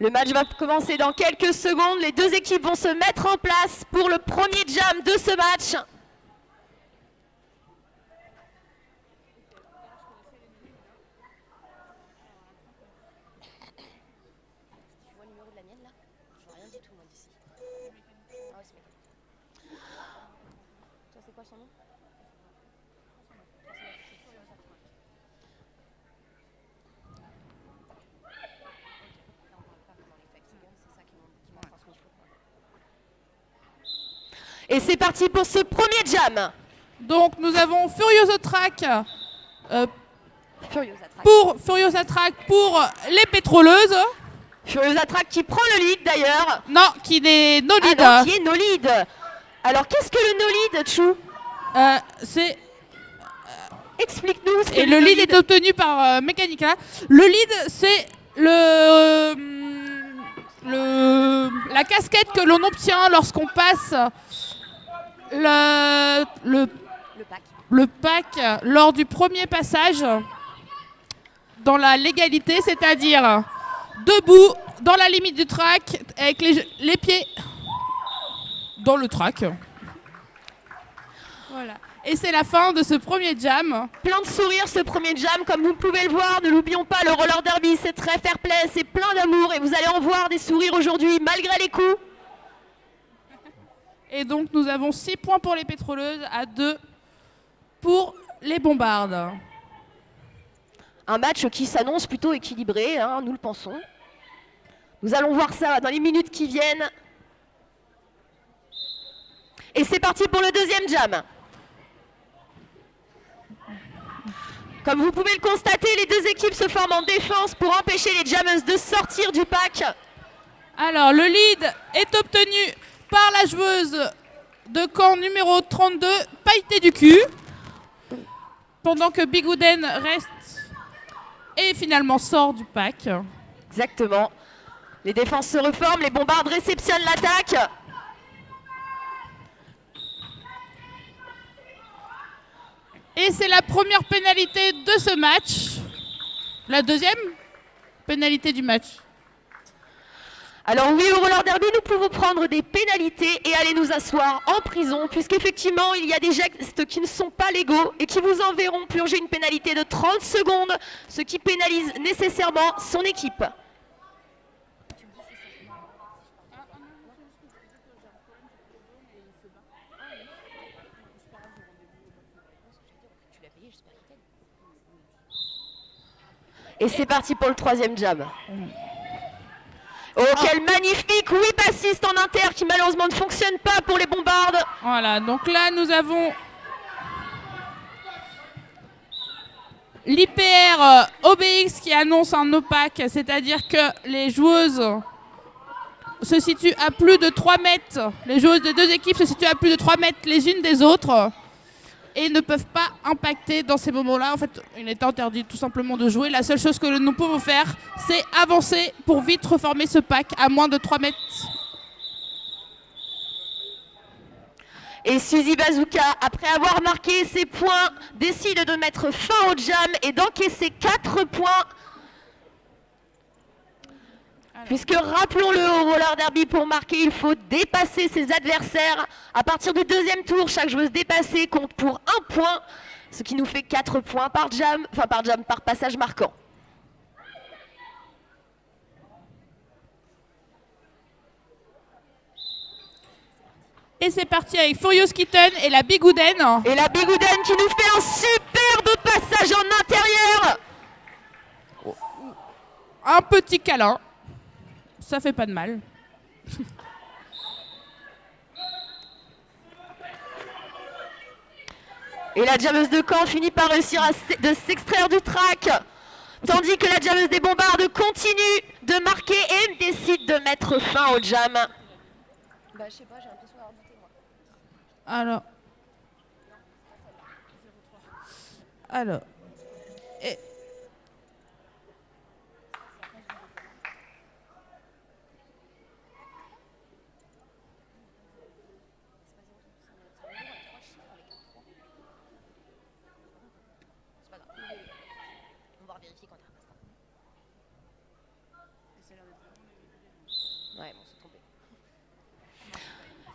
Le match va commencer dans quelques secondes. Les deux équipes vont se mettre en place pour le premier jam de ce match. Et c'est parti pour ce premier jam. Donc nous avons Furiosa Track pour les pétroleuses. Furiosa Track qui prend le lead d'ailleurs. Non, qui est no lead. Ah non, qui est no lead. Alors qu'est-ce que le no lead, Chou? C'est... Explique-nous ce que Et le lead est obtenu par Mechanica. Le lead, c'est la casquette que l'on obtient lorsqu'on passe le pack lors du premier passage dans la légalité, c'est-à-dire debout, dans la limite du track, avec les pieds dans le track. Voilà. Et c'est la fin de ce premier jam. Plein de sourires ce premier jam, comme vous pouvez le voir. Ne l'oublions pas, le roller derby, c'est très fair play, c'est plein d'amour. Et vous allez en voir des sourires aujourd'hui, malgré les coups. Et donc nous avons 6 points pour les pétroleuses, à 2 pour les bombardes. Un match qui s'annonce plutôt équilibré, hein, nous le pensons. Nous allons voir ça dans les minutes qui viennent. Et c'est parti pour le deuxième jam. Comme vous pouvez le constater, les deux équipes se forment en défense pour empêcher les jammeuses de sortir du pack. Alors, le lead est obtenu par la joueuse de camp numéro 32, Pailleté du cul. Pendant que Bigouden reste et finalement sort du pack. Exactement. Les défenses se reforment, les bombardes réceptionnent l'attaque. Et c'est la première pénalité de ce match. La deuxième pénalité du match. Alors oui, au roller derby, nous pouvons prendre des pénalités et aller nous asseoir en prison, puisqu'effectivement, il y a des gestes qui ne sont pas légaux et qui vous enverront purger une pénalité de 30 secondes, ce qui pénalise nécessairement son équipe. Et c'est parti pour le troisième jam. Oh, quel magnifique whip assist en inter qui malheureusement ne fonctionne pas pour les bombardes. Voilà, donc là nous avons l'IPR OBX qui annonce un opaque, c'est-à-dire que les joueuses se situent à plus de 3 mètres, les joueuses de deux équipes se situent à plus de 3 mètres les unes des autres et ne peuvent pas impacter dans ces moments-là. En fait, il est interdit tout simplement de jouer. La seule chose que nous pouvons faire, c'est avancer pour vite reformer ce pack à moins de 3 mètres. Et Suzy Bazooka, après avoir marqué ses points, décide de mettre fin au jam et d'encaisser 4 points. Puisque rappelons-le, au roller derby, pour marquer, il faut dépasser ses adversaires. À partir du deuxième tour, chaque joueuse dépassée compte pour 1 point, ce qui nous fait 4 points par jam, par passage marquant. Et c'est parti avec Furious Kitten et la Bigouden. Et la Bigouden qui nous fait un superbe passage en intérieur. Un petit câlin. Ça fait pas de mal. Et la jammeuse de Caen finit par réussir de s'extraire du track. Tandis que la jammeuse des bombardes continue de marquer et décide de mettre fin au jam. Bah, je sais pas, j'ai l'impression d'avoir douté, moi. Alors. Et... On va vérifier quand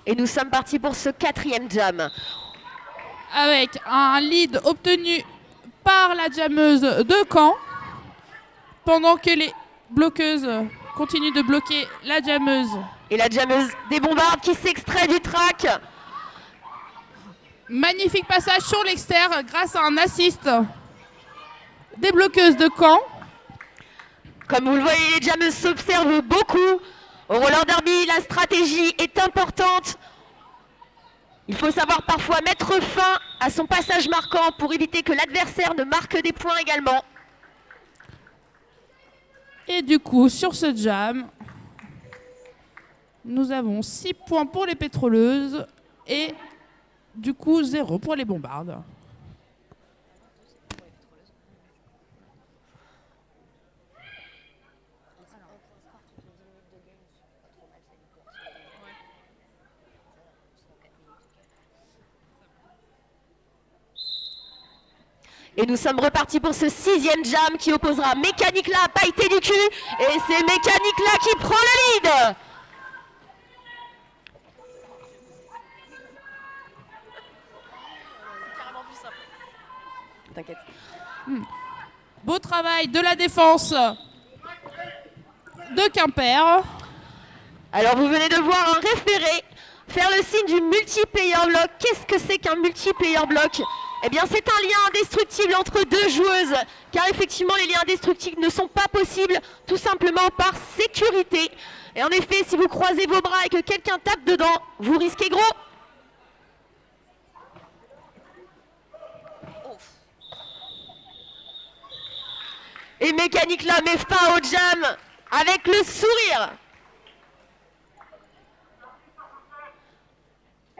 Et nous sommes partis pour ce 4e jam. Avec un lead obtenu par la jammeuse de Caen, pendant que les bloqueuses continuent de bloquer la jammeuse. Et la jammeuse des bombardes qui s'extrait du track. Magnifique passage sur l'extérieur grâce à un assist des bloqueuses de Caen. Comme vous le voyez, les jammeuses s'observent beaucoup. Au roller derby, la stratégie est importante. Il faut savoir parfois mettre fin à son passage marquant pour éviter que l'adversaire ne marque des points également. Et du coup, sur ce jam, nous avons 6 points pour les pétroleuses et du coup 0 pour les bombardes. Et nous sommes repartis pour ce 6e jam qui opposera Mécanique là, Pailleté du cul. Et c'est Mécanique là qui prend le lead. T'inquiète. Beau travail de la défense de Quimper. Alors vous venez de voir un référé faire le signe du multiplayer block. Qu'est-ce que c'est qu'un multiplayer block ? Eh bien c'est un lien indestructible entre deux joueuses, car effectivement les liens indestructibles ne sont pas possibles tout simplement par sécurité. Et en effet, si vous croisez vos bras et que quelqu'un tape dedans, vous risquez gros. Et Mécanique là met fin au jam avec le sourire.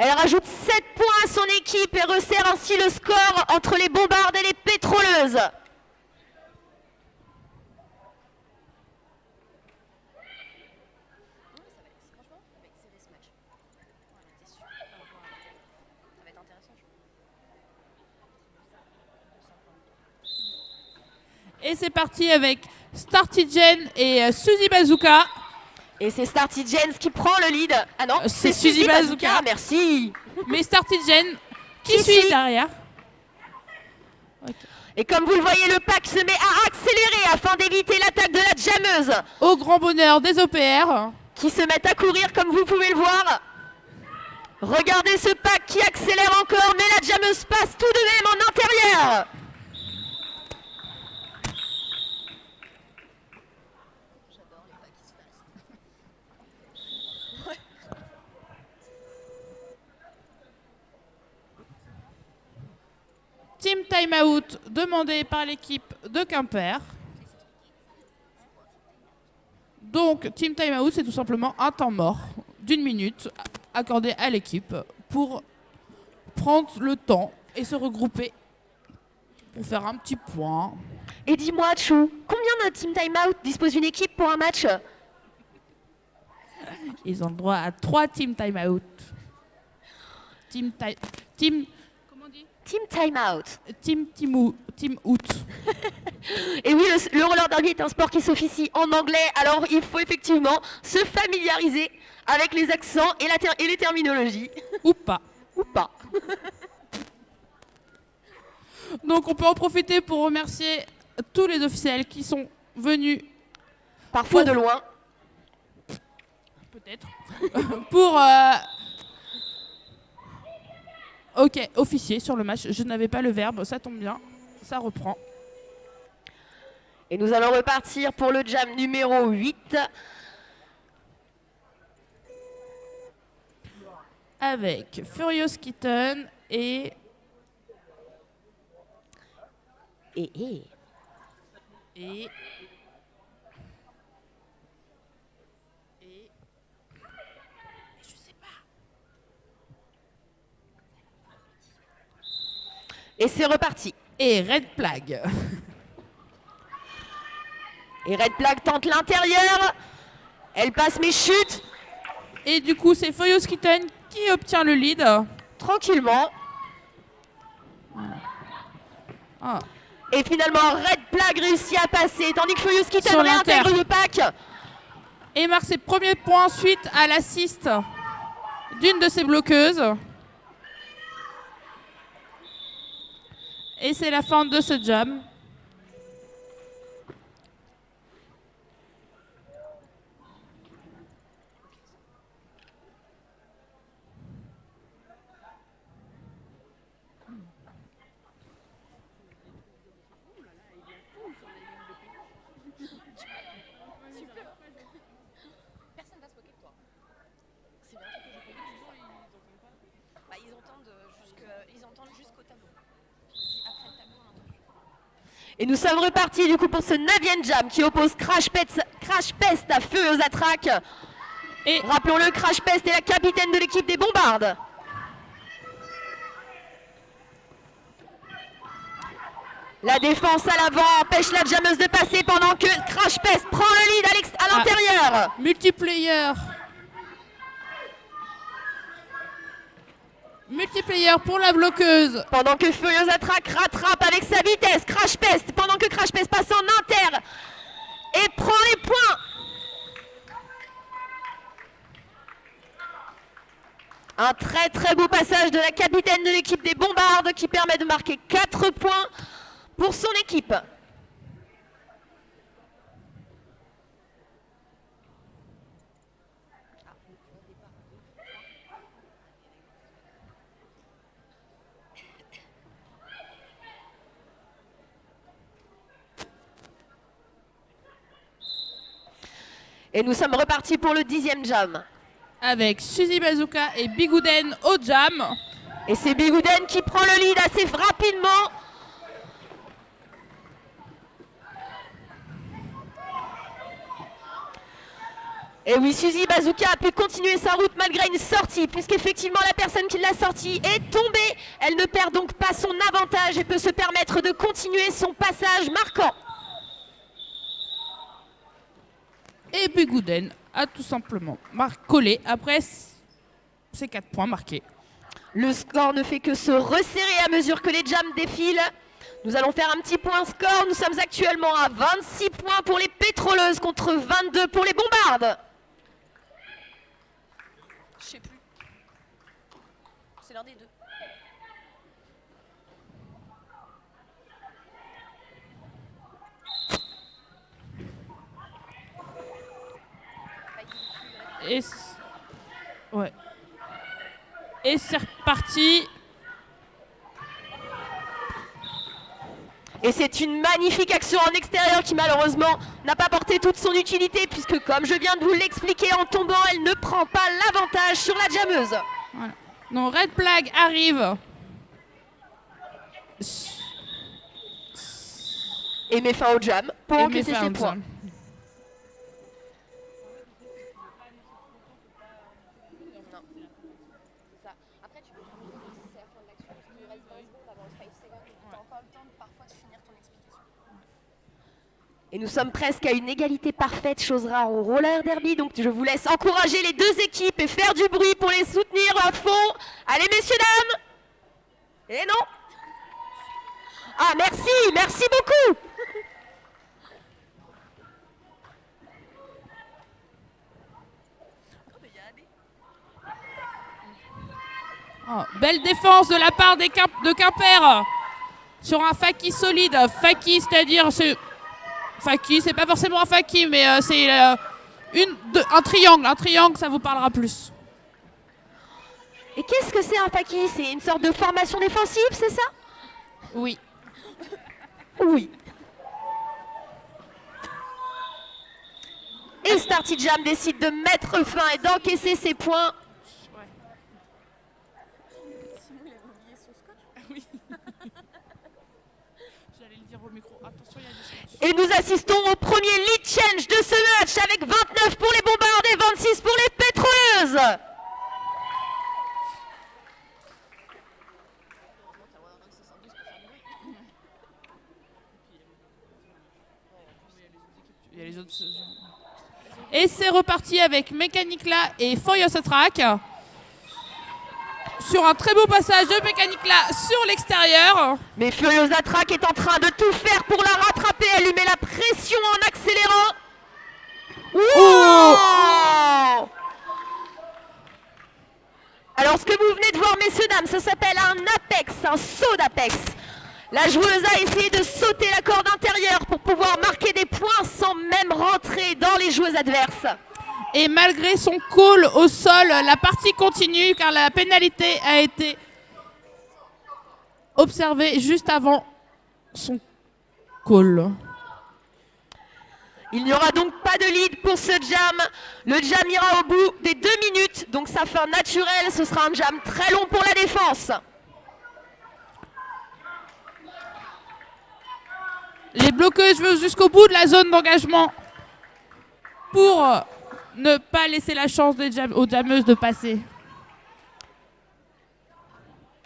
Elle rajoute 7 points à son équipe et resserre ainsi le score entre les bombardes et les pétroleuses. Et c'est parti avec Startigen et Suzy Bazooka. Et c'est Starty Jens qui prend le lead. Ah non, c'est Suzy Bazooka. Merci. Mais Startigen qui suit derrière. Okay. Et comme vous le voyez, le pack se met à accélérer afin d'éviter l'attaque de la jammeuse. Au grand bonheur des OPR. Qui se mettent à courir comme vous pouvez le voir. Regardez ce pack qui accélère encore, mais la jammeuse passe tout de même en intérieur. Team timeout demandé par l'équipe de Quimper. Donc, team timeout, c'est tout simplement un temps mort d'1 minute accordé à l'équipe pour prendre le temps et se regrouper pour faire un petit point. Et dis-moi, Chou, combien de team timeout dispose une équipe pour un match? Ils ont le droit à 3 team timeout. Team out. Et oui, le roller derby est un sport qui s'officie en anglais, alors il faut effectivement se familiariser avec les accents et les terminologies. Ou pas. Ou pas. Donc on peut en profiter pour remercier tous les officiels qui sont venus. Parfois de loin. Peut-être. Pour... Ok, officier sur le match. Je n'avais pas le verbe, ça tombe bien. Ça reprend. Et nous allons repartir pour le jam numéro 8. Avec Furious Kitten et... Et... Je sais pas. Et c'est reparti. Et Red Plague. Et Red Plague tente l'intérieur. Elle passe mes chutes. Et du coup, c'est Furious Kitten qui obtient le lead. Tranquillement. Voilà. Ah. Et finalement, Red Plague réussit à passer, tandis que Furious Kitten Sur réintègre le pack. Et marque ses premiers points suite à l'assist d'une de ses bloqueuses. Et c'est la fin de ce jam. Et nous sommes repartis du coup pour ce 9e jam qui oppose Crash Pest à Furiosa Track. Et rappelons-le, Crash Pest est la capitaine de l'équipe des Bombardes. La défense à l'avant empêche la jammeuse de passer pendant que Crash Pest prend le lead à l'intérieur. Multiplayer. Multiplayer pour la bloqueuse. Pendant que Furiosa Track rattrape avec sa vitesse Crash Pest, pendant que Crash Pest passe en inter et prend les points. Un très très beau passage de la capitaine de l'équipe des Bombardes qui permet de marquer 4 points pour son équipe. Et nous sommes repartis pour le 10e jam. Avec Suzy Bazooka et Bigouden au jam. Et c'est Bigouden qui prend le lead assez rapidement. Et oui, Suzy Bazooka a pu continuer sa route malgré une sortie, puisqu'effectivement la personne qui l'a sortie est tombée. Elle ne perd donc pas son avantage et peut se permettre de continuer son passage marquant. Et Bigouden a tout simplement collé après ces 4 points marqués. Le score ne fait que se resserrer à mesure que les jams défilent. Nous allons faire un petit point score. Nous sommes actuellement à 26 points pour les pétroleuses contre 22 pour les bombardes. Je sais plus. C'est l'un des deux. Et c'est reparti. Et c'est une magnifique action en extérieur qui malheureusement n'a pas porté toute son utilité puisque comme je viens de vous l'expliquer, en tombant, elle ne prend pas l'avantage sur la jammeuse. Voilà. Donc Red Flag arrive. Et met fin au jam pour encaisser ses points. Et nous sommes presque à une égalité parfaite, chose rare au roller derby. Donc je vous laisse encourager les deux équipes et faire du bruit pour les soutenir à fond. Allez messieurs, dames. Et non. Ah merci, merci beaucoup. Oh, belle défense de la part de Quimper sur un Faki solide. Faki, c'est-à-dire... Faki, c'est pas forcément un Faki, mais c'est un triangle. Un triangle, ça vous parlera plus. Et qu'est-ce que c'est un Faki? C'est une sorte de formation défensive, c'est ça? Oui. Oui. Et Starty Jam décide de mettre fin et d'encaisser ses points. Et nous assistons au premier lead change de ce match avec 29 pour les bombardes et 26 pour les pétroleuses. Et c'est reparti avec Mechanicla et Furiosa Track. Sur un très beau passage de Mechanicla sur l'extérieur. Mais Furiosa Track est en train de tout faire pour la rattraper. Elle lui met la pression en accélérant. Wow, messieurs, dames, ça s'appelle un apex, un saut d'apex. La joueuse a essayé de sauter la corde intérieure pour pouvoir marquer des points sans même rentrer dans les joueuses adverses. Et malgré son call au sol, la partie continue car la pénalité a été observée juste avant son call. Il n'y aura donc pas de lead pour ce jam. Le jam ira au bout des 2 minutes, donc sa fin naturelle, ce sera un jam très long pour la défense. Les bloqueuses vont jusqu'au bout de la zone d'engagement pour ne pas laisser la chance aux jammeuses de passer.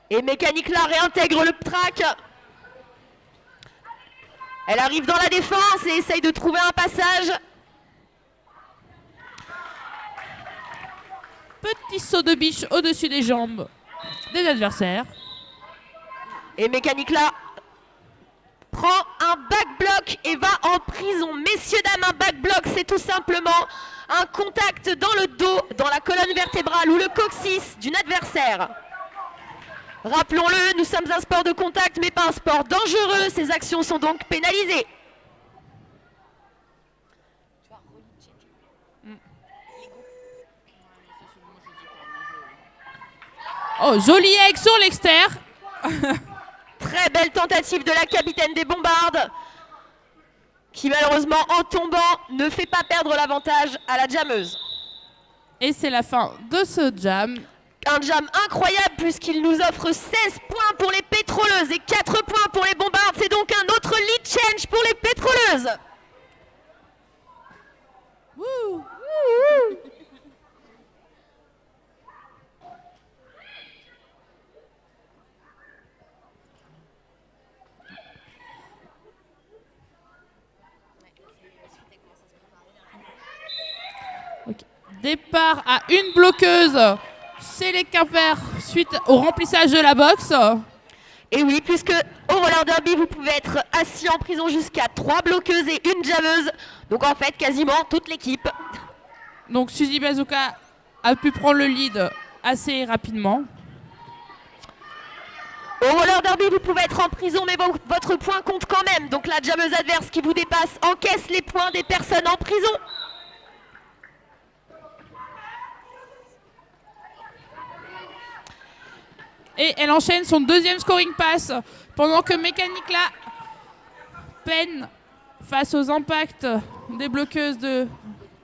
Et Mécanique là réintègre le track. Elle arrive dans la défense et essaye de trouver un passage. Petit saut de biche au-dessus des jambes des adversaires. Et Mécanique là prend un back block et va en prison. Messieurs, dames, un back block, c'est tout simplement un contact dans le dos, dans la colonne vertébrale ou le coccyx d'une adversaire. Rappelons-le, nous sommes un sport de contact, mais pas un sport dangereux. Ces actions sont donc pénalisées. Oh, joli egg sur l'extérieur. Très belle tentative de la capitaine des bombardes, qui malheureusement, en tombant, ne fait pas perdre l'avantage à la jammeuse. Et c'est la fin de ce jam. Un jam incroyable puisqu'il nous offre 16 points pour les pétroleuses et 4 points pour les bombardes. C'est donc un autre lead change pour les pétroleuses. Wouh. Okay. Départ à une bloqueuse. C'est les Quimper suite au remplissage de la boxe. Et oui, puisque au roller derby, vous pouvez être assis en prison jusqu'à 3 bloqueuses et une jammeuse. Donc en fait, quasiment toute l'équipe. Donc Suzy Bazooka a pu prendre le lead assez rapidement. Au roller derby, vous pouvez être en prison, mais votre point compte quand même. Donc la jammeuse adverse qui vous dépasse encaisse les points des personnes en prison. Et elle enchaîne son deuxième scoring pass pendant que Mécanique là peine face aux impacts des bloqueuses de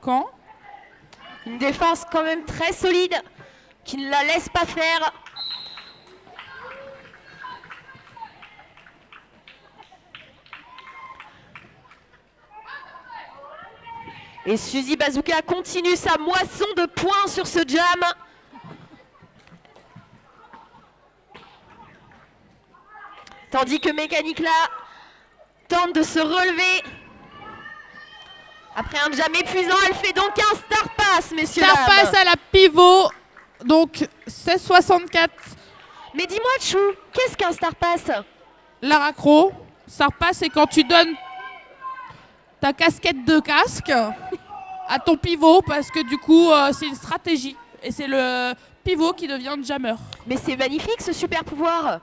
Caen. Une défense quand même très solide qui ne la laisse pas faire. Et Suzy Bazooka continue sa moisson de points sur ce jam. Tandis que Mécanique là tente de se relever. Après un jam épuisant, elle fait donc un star pass, messieurs, Star dames. pass à la pivot, donc 16,64. Mais dis-moi, Chou, qu'est-ce qu'un star pass? Lara Crow, star pass, c'est quand tu donnes ta casquette de casque à ton pivot parce que du coup, c'est une stratégie. Et c'est le pivot qui devient jammer. Mais c'est magnifique ce super pouvoir.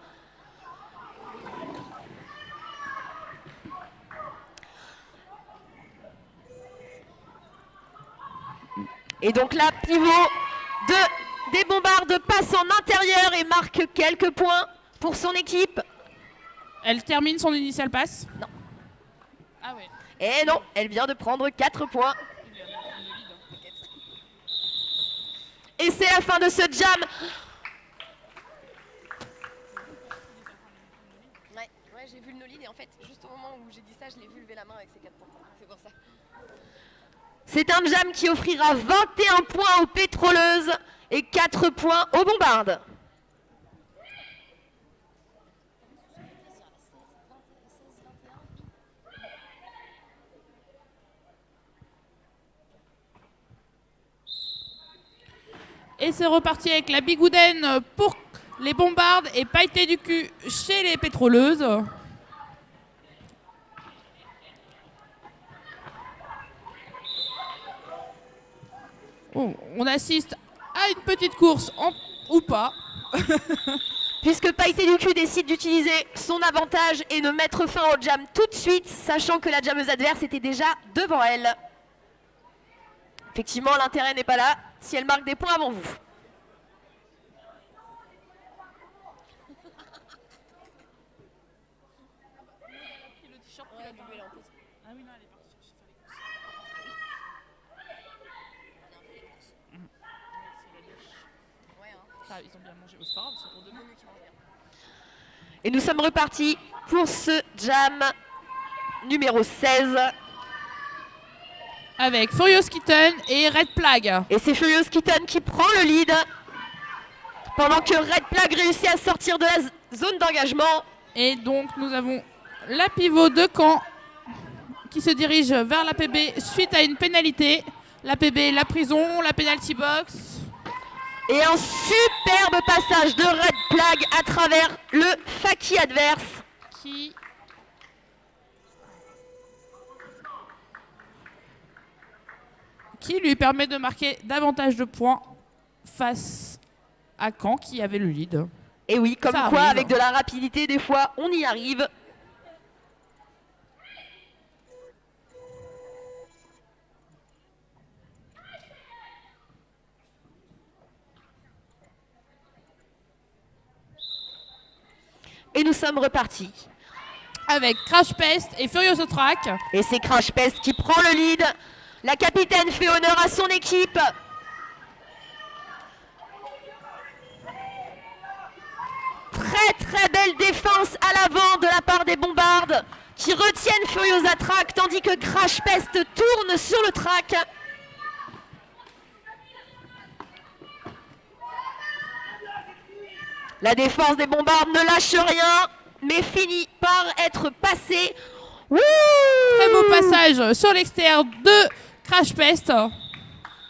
Et donc là, pivot des bombardes passe en intérieur et marque quelques points pour son équipe. Elle termine son initial pass. Non. Ah ouais. Et non, elle vient de prendre 4 points. Et c'est la fin de ce jam. Ouais, j'ai vu le no-lead et en fait, juste au moment où j'ai dit ça, je l'ai vu lever la main avec ses 4 points. C'est pour ça. C'est un jam qui offrira 21 points aux pétroleuses et 4 points aux bombardes. Et c'est reparti avec la bigoudaine pour les bombardes et pailleté du cul chez les pétroleuses. Oh, on assiste à une petite course ou pas. Puisque Pailleté du cul décide d'utiliser son avantage et de mettre fin au jam tout de suite, sachant que la jammeuse adverse était déjà devant elle. Effectivement, l'intérêt n'est pas là si elle marque des points avant vous. Ils ont bien mangé, c'est pas grave, c'est pour demain. Et nous sommes repartis pour ce jam numéro 16. Avec Furious Kitten et Red Plague. Et c'est Furious Kitten qui prend le lead. Pendant que Red Plague réussit à sortir de la zone d'engagement. Et donc nous avons la pivot de Caen qui se dirige vers la PB suite à une pénalité. La PB, la prison, la penalty box. Et un superbe passage de Red Plague à travers le Faki adverse. Qui lui permet de marquer davantage de points face à Caen qui avait le lead. Et oui, comme Ça quoi, arrive. avec de la rapidité, des fois, on y arrive. Et nous sommes repartis. Avec Crash Pest et Furious Track. Et c'est Crash Pest qui prend le lead. La capitaine fait honneur à son équipe. Très belle défense à l'avant de la part des bombardes qui retiennent Furiosa Track tandis que Crash Pest tourne sur le track. La défense des bombardes ne lâche rien mais finit par être passée. Wouh! Très beau passage sur l'extérieur de Crash Pest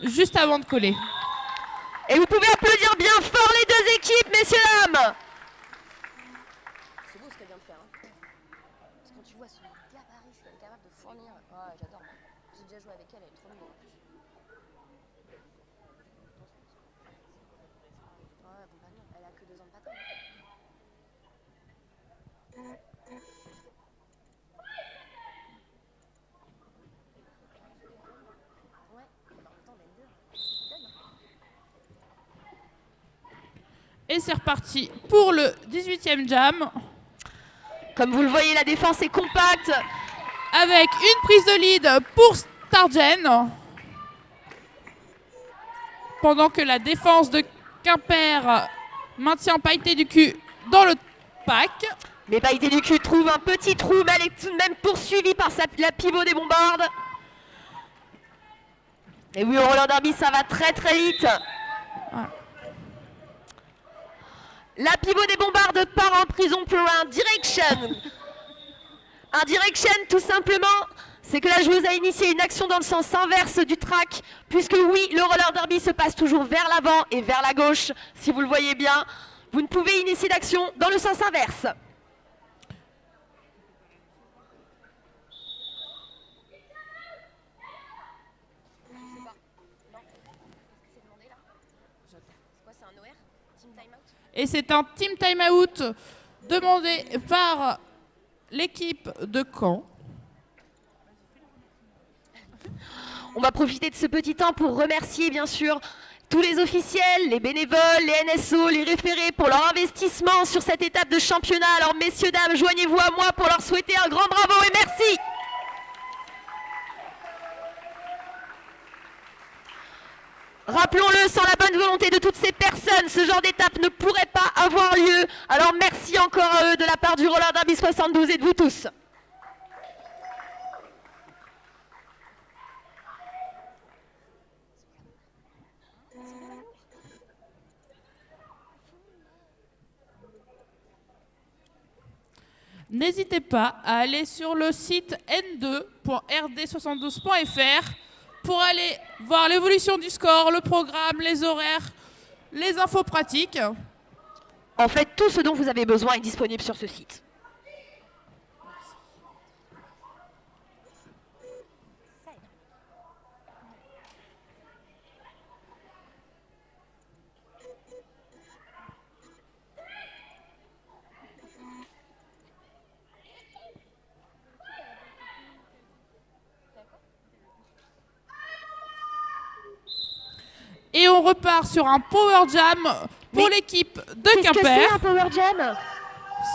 juste avant de coller. Et vous pouvez applaudir bien fort les deux équipes, messieurs, dames. C'est beau ce qu'elle vient de faire. Hein. Parce que quand tu vois son gabarit, ce qu'elle est capable de fournir. Ouais, j'adore. J'ai déjà joué avec elle, elle est trop mignonne en plus. Ouais, bon bah non, elle a que 2 ans de patin. Ouais, bah en même temps, elle donne. Et c'est reparti pour le 18e jam. Comme vous le voyez, la défense est compacte. Avec une prise de lead pour Stargen. Pendant que la défense de Quimper maintient Pailleté du cul dans le pack. Mais Pailleté du cul trouve un petit trou, mais elle est tout de même poursuivie par la pivot des bombardes. Et oui, au roller derby, ça va très vite. Voilà. La pivot des bombardes part en prison pour un direction. Un direction, tout simplement, c'est que la joueuse a initié une action dans le sens inverse du track, puisque oui, le roller derby se passe toujours vers l'avant et vers la gauche. Si vous le voyez bien, vous ne pouvez initier d'action dans le sens inverse. Et c'est un team timeout demandé par l'équipe de Caen. On va profiter de ce petit temps pour remercier bien sûr tous les officiels, les bénévoles, les NSO, les référés pour leur investissement sur cette étape de championnat. Alors messieurs, dames, joignez-vous à moi pour leur souhaiter un grand bravo et merci. Rappelons-le, sans la bonne volonté de toutes ces personnes, ce genre d'étape ne pourrait pas avoir lieu. Alors merci encore à eux de la part du Roller Derby 72 et de vous tous. N'hésitez pas à aller sur le site n2.rd72.fr pour aller voir l'évolution du score, le programme, les horaires, les infos pratiques. En fait, tout ce dont vous avez besoin est disponible sur ce site. Et on repart sur un power jam pour Mais l'équipe de Qu'est-ce que c'est Quimper. un power jam?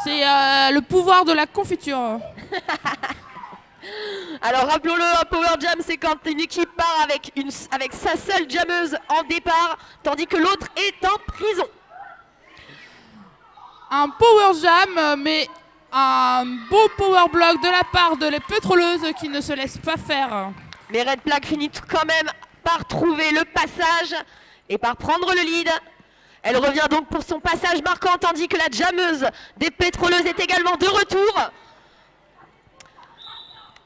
C'est le pouvoir de la confiture. Alors rappelons-le, un power jam, c'est quand une équipe part avec sa seule jammeuse en départ, tandis que l'autre est en prison. Un power jam, mais un beau power block de la part de les pétroleuses qui ne se laissent pas faire. Mais Red Flag finit quand même par trouver le passage et par prendre le lead. Elle revient donc pour son passage marquant, tandis que la jammeuse des pétroleuses est également de retour.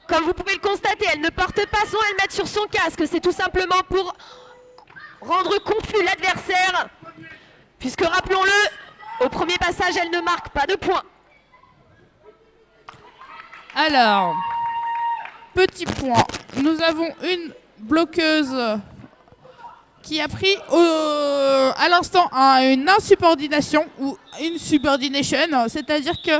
Comme vous pouvez le constater, elle ne porte pas son helmet sur son casque. C'est tout simplement pour rendre confus l'adversaire. Puisque rappelons-le, au premier passage, elle ne marque pas de points. Alors, petit point, nous avons une bloqueuse qui a pris à l'instant une insubordination ou une subordination, c'est-à-dire que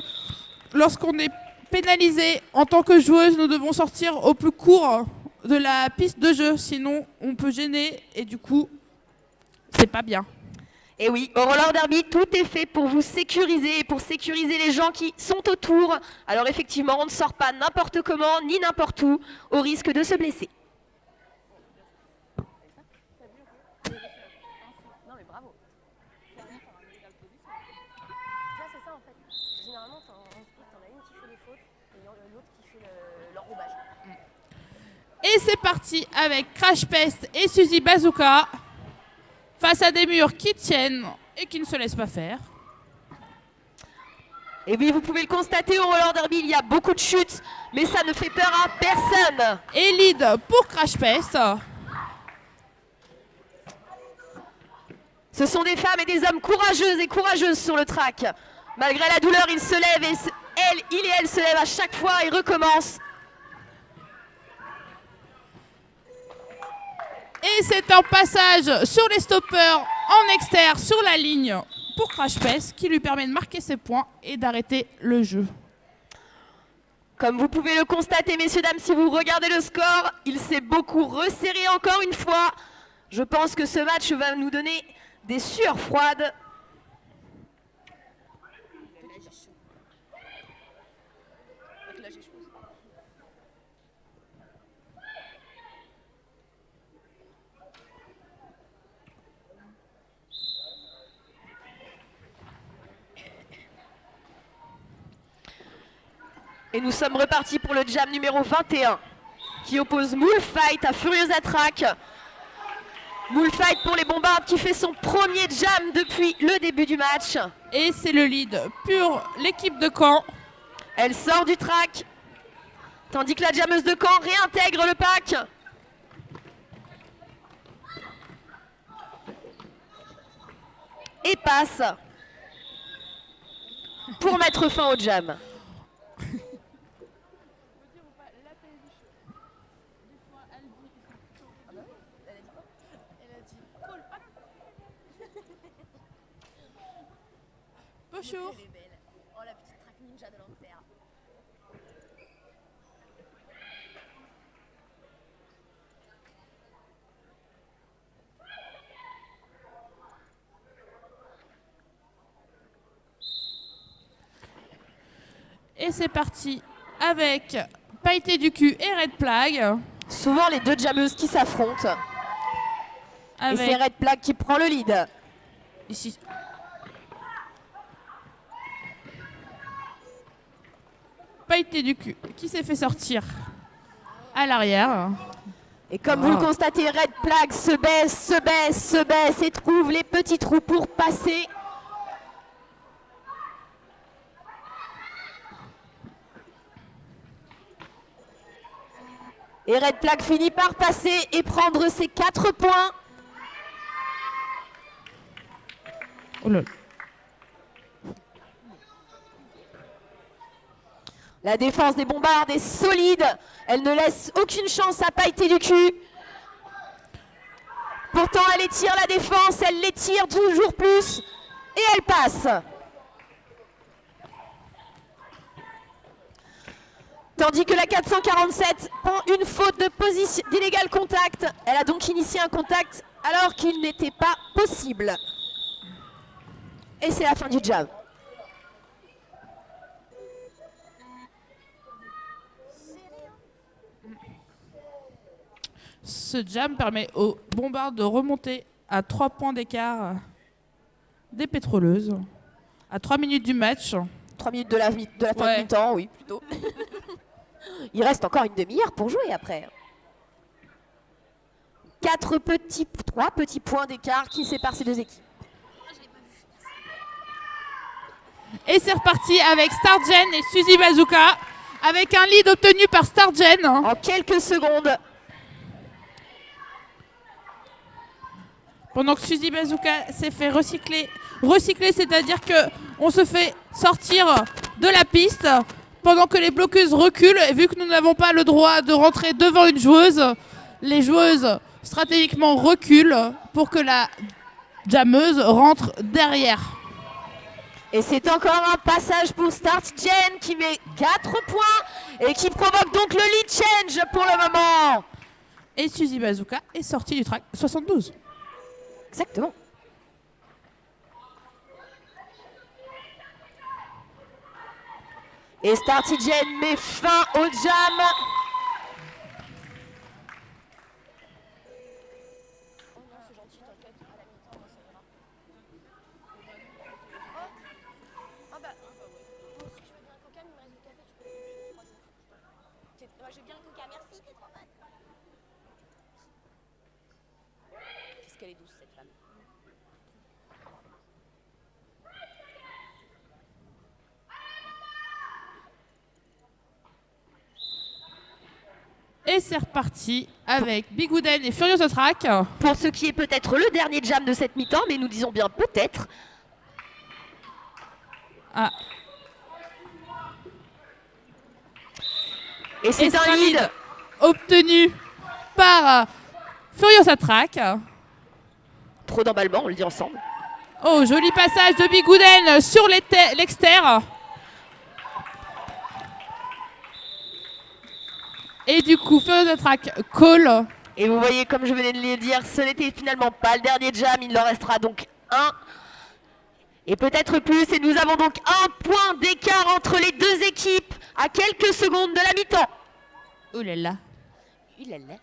lorsqu'on est pénalisé en tant que joueuse, nous devons sortir au plus court de la piste de jeu, sinon on peut gêner et du coup, c'est pas bien. Et oui, au roller derby, tout est fait pour vous sécuriser et pour sécuriser les gens qui sont autour. Alors effectivement, on ne sort pas n'importe comment ni n'importe où, au risque de se blesser. Non mais bravo. Tu vois, c'est ça en fait. Généralement, t'en as une qui fait les fautes et l'autre qui fait l'enrobage. Et c'est parti avec Crash Pest et Suzy Bazooka face à des murs qui tiennent et qui ne se laissent pas faire. Et oui, vous pouvez le constater, au roller derby, il y a beaucoup de chutes, mais ça ne fait peur à personne. Et lead pour Crash Pest. Ce sont des femmes et des hommes courageuses et courageuses sur le track. Malgré la douleur, ils se lèvent et il et elle se lèvent à chaque fois et recommencent. Et c'est un passage sur les stoppers en externe sur la ligne pour Crash Pest qui lui permet de marquer ses points et d'arrêter le jeu. Comme vous pouvez le constater, messieurs, dames, si vous regardez le score, il s'est beaucoup resserré encore une fois. Je pense que ce match va nous donner des sueurs froides. Et nous sommes repartis pour le jam numéro 21 qui oppose Moulfight à Furious Attrack. Moulfight pour les bombardes qui fait son premier jam depuis le début du match. Et c'est le lead pour l'équipe de Caen. Elle sort du track, tandis que la jammeuse de Caen réintègre le pack. Et passe pour mettre fin au jam. Bonjour. Elle est belle. Oh la petite track ninja de l'enfer. Et c'est parti avec Pailleté du cul et Red Flag. Souvent les deux jammeuses qui s'affrontent. Et c'est Avec Red Flag qui prend le lead. ici. Pailleté du cul qui s'est fait sortir à l'arrière. Et comme vous le constatez, Red Flag se baisse, se baisse, se baisse et trouve les petits trous pour passer. Et Red Flag finit par passer et prendre ses 4 points. Oh là là. La défense des bombardes est solide. Elle ne laisse aucune chance à Pailleté du cul. Pourtant, elle étire la défense. Elle l'étire toujours plus. Et elle passe. Tandis que la 447 prend une faute de position d'illégal contact. Elle a donc initié un contact alors qu'il n'était pas possible. Et c'est la fin du jam. Ce jam permet aux bombards de remonter à 3 points d'écart des pétroleuses à 3 minutes du match. 3 minutes de la fin Ouais. du mi-temps, oui, plutôt. Il reste encore une demi-heure pour jouer après. 3 petits points d'écart qui séparent ces deux équipes. Et c'est reparti avec Stargen et Suzy Bazooka, avec un lead obtenu par Stargen. En quelques secondes. Pendant que Suzy Bazooka s'est fait recycler, c'est-à-dire qu'on se fait sortir de la piste pendant que les bloqueuses reculent. Et vu que nous n'avons pas le droit de rentrer devant une joueuse, les joueuses stratégiquement reculent pour que la jammeuse rentre derrière. Et c'est encore un passage pour Stargen qui met 4 points et qui provoque donc le lead change pour le moment. Et Suzy Bazooka est sortie du track 72. Exactement. Et Stargen met fin au jam. Moi je veux bien un coca, merci, t'es trop bonne. Qu'est-ce qu'elle est douce cette femme. Et c'est reparti avec Bigouden et Furious Track. Pour ce qui est peut-être le dernier jam de cette mi-temps, mais nous disons bien peut-être. Ah. Et c'est un lead. Obtenu par Furious Track. Trop d'emballement, on le dit ensemble. Oh, joli passage de Bigouden sur l'exter. Et du coup, Furious Track call. Et vous voyez, comme je venais de le dire, ce n'était finalement pas le dernier jam. Il en restera donc un. Et peut-être plus. Et nous avons donc un point d'écart entre les deux équipes à quelques secondes de la mi-temps. Oh là là. Il est là.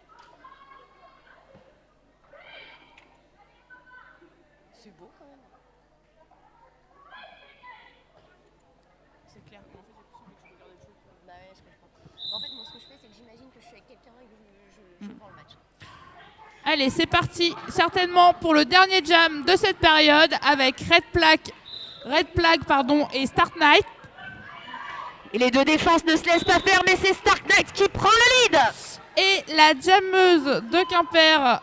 C'est beau quand même. C'est clair. En fait, j'ai l'impression que je regarde le jeu. Bah ouais, je comprends. En fait, moi, ce que je fais, c'est que j'imagine que je suis avec quelqu'un et que je prends le match. Allez, c'est parti. Certainement pour le dernier jam de cette période avec Red Plague et Stark Knight. Et les deux défenses ne se laissent pas faire, mais c'est Stark Knight qui prend le lead. Et la jammeuse de Quimper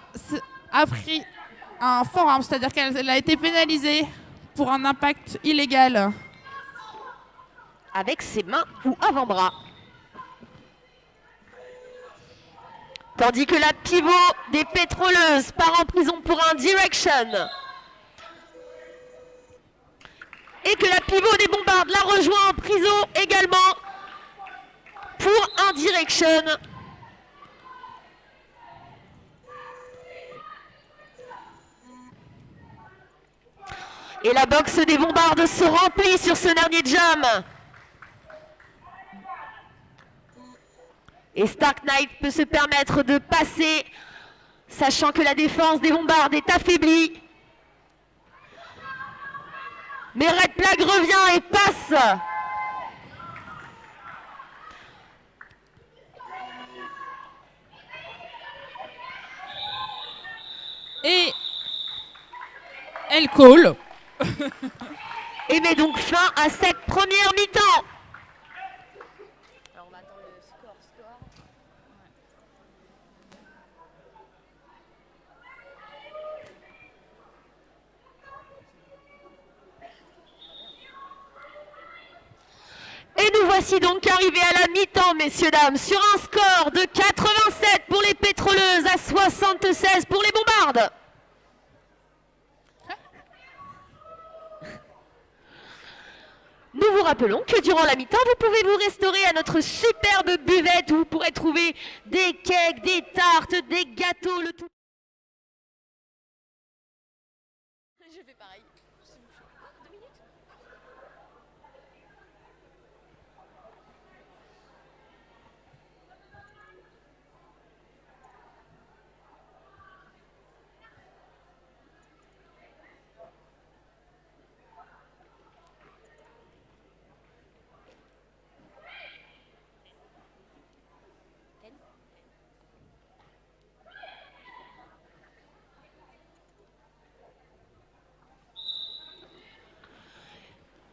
a pris un forearm, c'est-à-dire qu'elle a été pénalisée pour un impact illégal. Avec ses mains ou avant-bras. Tandis que la pivot des pétroleuses part en prison pour un direction. Et que la pivot des bombardes la rejoint en prison également pour un direction. Et la boxe des bombardes se remplit sur ce dernier jam. Et Stark Knight peut se permettre de passer, sachant que la défense des bombardes est affaiblie. Mais Red Plague revient et passe. Et elle call. Et met donc fin à cette première mi-temps. Alors on va attendre le score. Et nous voici donc arrivés à la mi-temps, messieurs, dames, sur un score de 87 pour les pétroleuses à 76 pour les bombardes. Nous vous rappelons que durant la mi-temps, vous pouvez vous restaurer à notre superbe buvette où vous pourrez trouver des cakes, des tartes, des gâteaux, le tout. pareil. Je sais pas, 2 minutes.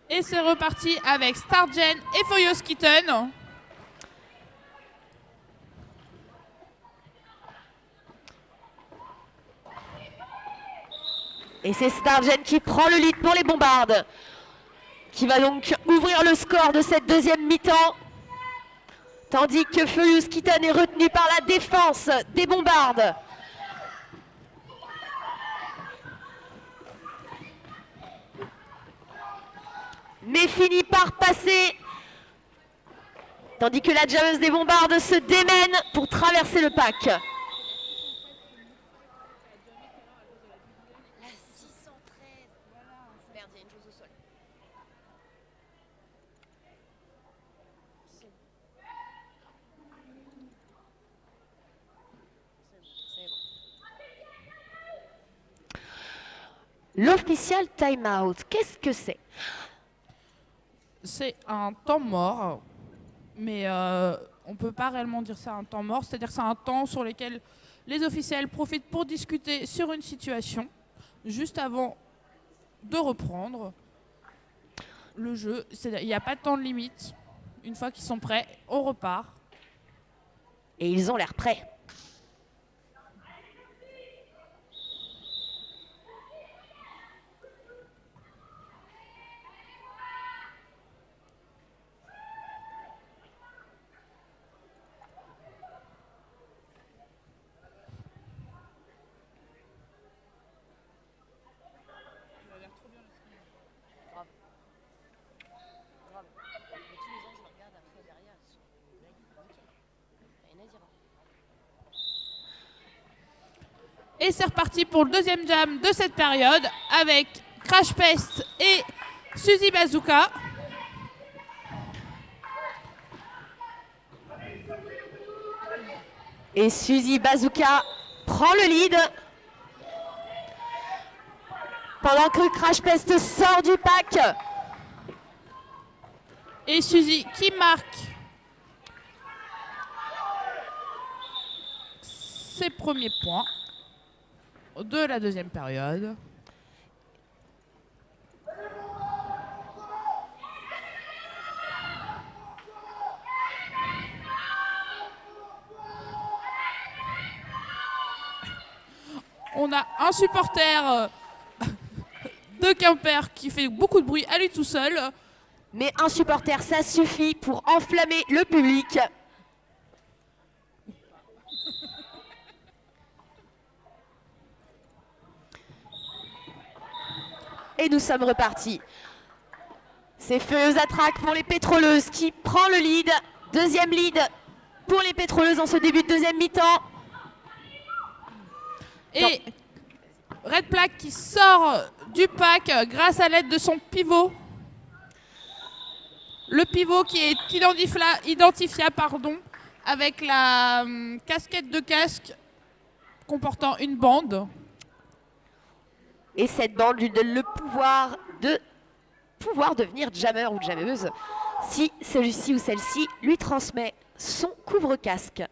Et c'est reparti avec Stargen et Furious Kitten. Et c'est Stargen qui prend le lead pour les bombardes, qui va donc ouvrir le score de cette deuxième mi-temps, tandis que Furious Kitten est retenu par la défense des bombardes. Mais finit par passer, tandis que la jammeuse des bombardes se démène pour traverser le pack. La 613. Merde, il y a une chose au sol. C'est bon. L'official timeout, qu'est-ce que c'est? C'est un temps mort, mais on ne peut pas réellement dire ça un temps mort, c'est-à-dire que c'est un temps sur lequel les officiels profitent pour discuter sur une situation, juste avant de reprendre le jeu. C'est-à-dire il n'y a pas de temps de limite. Une fois qu'ils sont prêts, on repart. Et ils ont l'air prêts. Grave. Mais tous les ans, je le regarde après derrière. Là, il est nickel. Rien à dire. Et c'est reparti pour le deuxième jam de cette période avec Crash Pest et Suzy Bazooka. Et Suzy Bazooka prend le lead. Pendant que Crash Pest sort du pack. Et Suzy qui marque ses premiers points de la deuxième période. On a un supporter de Quimper qui fait beaucoup de bruit à lui tout seul. Mais un supporter, ça suffit pour enflammer le public. Et nous sommes repartis. C'est Furieuse Attraque pour les pétroleuses qui prend le lead. Deuxième lead pour les pétroleuses en ce début de deuxième mi-temps. Et Red Plaque qui sort du pack grâce à l'aide de son pivot. Le pivot qui est identifiable avec la casquette de casque comportant une bande. Et cette bande lui donne le pouvoir de devenir jammer ou jammeuse si celui-ci ou celle-ci lui transmet son couvre-casque.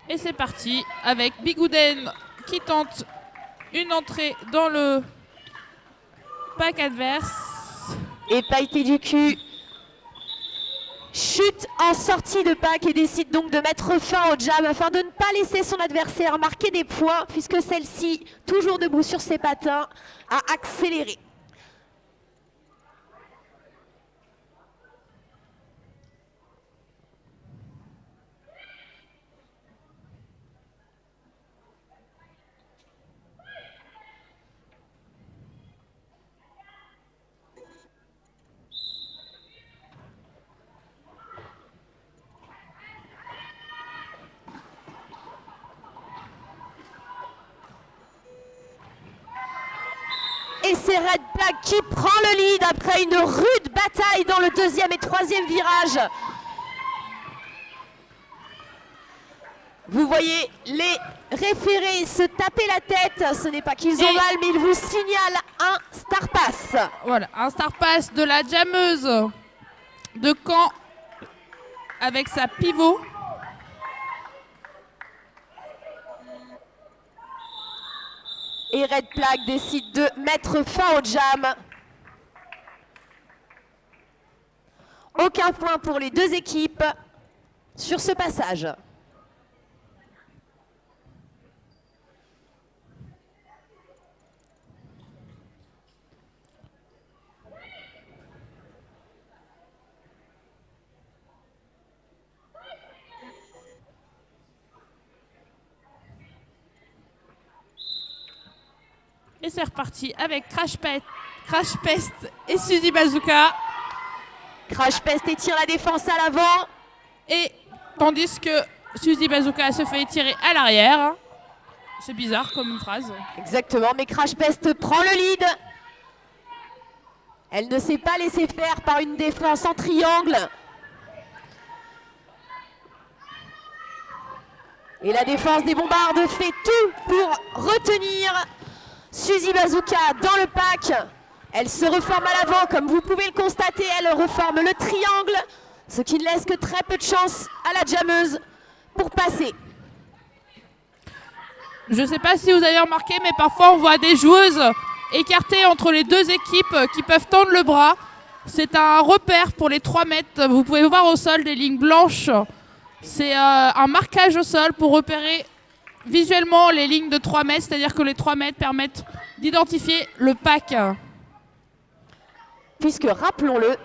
Et c'est parti avec Bigouden qui tente une entrée dans le pack adverse. Et Pailleté du cul chute en sortie de pack et décide donc de mettre fin au jam afin de ne pas laisser son adversaire marquer des points puisque celle-ci, toujours debout sur ses patins, a accéléré. Et c'est Red Flag qui prend le lead après une rude bataille dans le deuxième et troisième virage. Vous voyez les référés se taper la tête. Ce n'est pas qu'ils ont mal, mais ils vous signalent un Star Pass. Voilà, un Star Pass de la jammeuse de Caen avec sa pivot. Et Red Flag décide de mettre fin au jam. Aucun point pour les deux équipes sur ce passage. Et c'est reparti avec Crash Pest et Suzy Bazooka. Crash Pest étire la défense à l'avant. Et tandis que Suzy Bazooka se fait tirer à l'arrière. C'est bizarre comme phrase. Exactement, mais Crash Pest prend le lead. Elle ne s'est pas laissée faire par une défense en triangle. Et la défense des Bombardes fait tout pour retenir Suzy Bazooka dans le pack. Elle se reforme à l'avant, comme vous pouvez le constater. Elle reforme le triangle, ce qui ne laisse que très peu de chance à la jammeuse pour passer. Je ne sais pas si vous avez remarqué, mais parfois on voit des joueuses écartées entre les deux équipes qui peuvent tendre le bras. C'est un repère pour les 3 mètres. Vous pouvez voir au sol des lignes blanches. C'est un marquage au sol pour repérer visuellement les lignes de 3 mètres, c'est-à-dire que les 3 mètres permettent d'identifier le pack. Puisque, rappelons-le,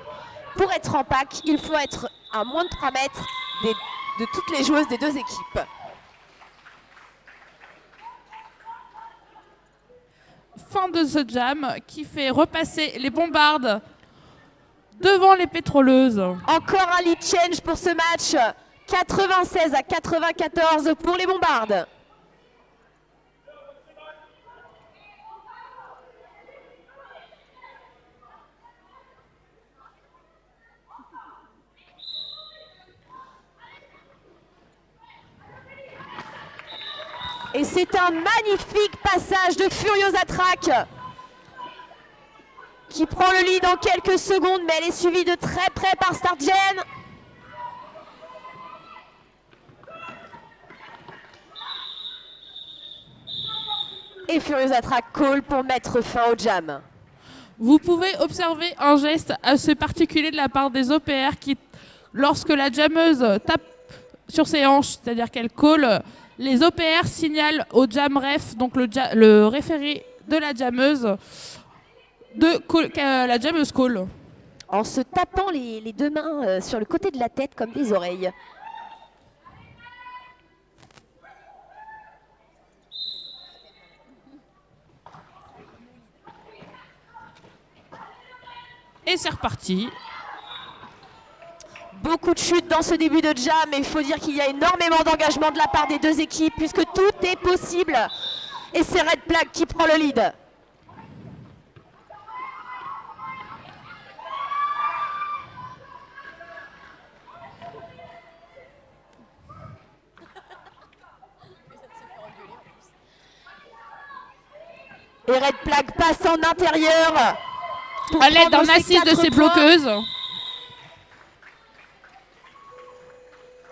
pour être en pack, il faut être à moins de 3 mètres de toutes les joueuses des deux équipes. Fin de ce jam qui fait repasser les Bombardes devant les pétroleuses. Encore un lead change pour ce match. 96 à 94 pour les Bombardes. Et c'est un magnifique passage de Furiosa Track qui prend le lead en quelques secondes, mais elle est suivie de très près par Stargen. Et Furiosa Track call pour mettre fin au jam. Vous pouvez observer un geste assez particulier de la part des OPR qui, lorsque la jammeuse tape sur ses hanches, c'est-à-dire qu'elle call, les OPR signalent au jam ref, donc le référé de la jammeuse, la jammeuse call. En se tapant les deux mains sur le côté de la tête comme des oreilles. Et c'est reparti. Beaucoup de chutes dans ce début de jam, mais il faut dire qu'il y a énormément d'engagement de la part des deux équipes puisque tout est possible. Et c'est Red Flag qui prend le lead. Et Red Flag passe en intérieur. À l'aide d'un assist de ses bloqueuses.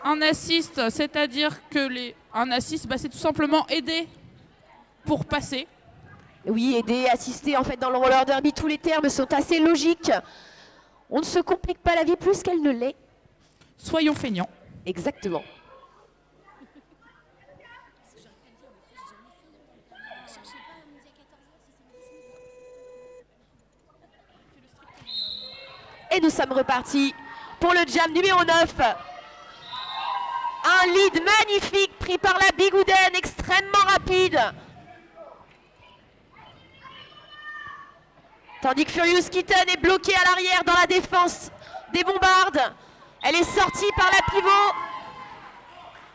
Un assist, c'est-à-dire que un assist, c'est tout simplement aider pour passer. Oui, aider, assister, en fait, dans le roller derby, tous les termes sont assez logiques. On ne se complique pas la vie plus qu'elle ne l'est. Soyons feignants. Exactement. Et nous sommes repartis pour le jam numéro 9. Un lead magnifique pris par la Bigouden, extrêmement rapide. Tandis que Furious Kitten est bloquée à l'arrière dans la défense des Bombardes. Elle est sortie par la pivot.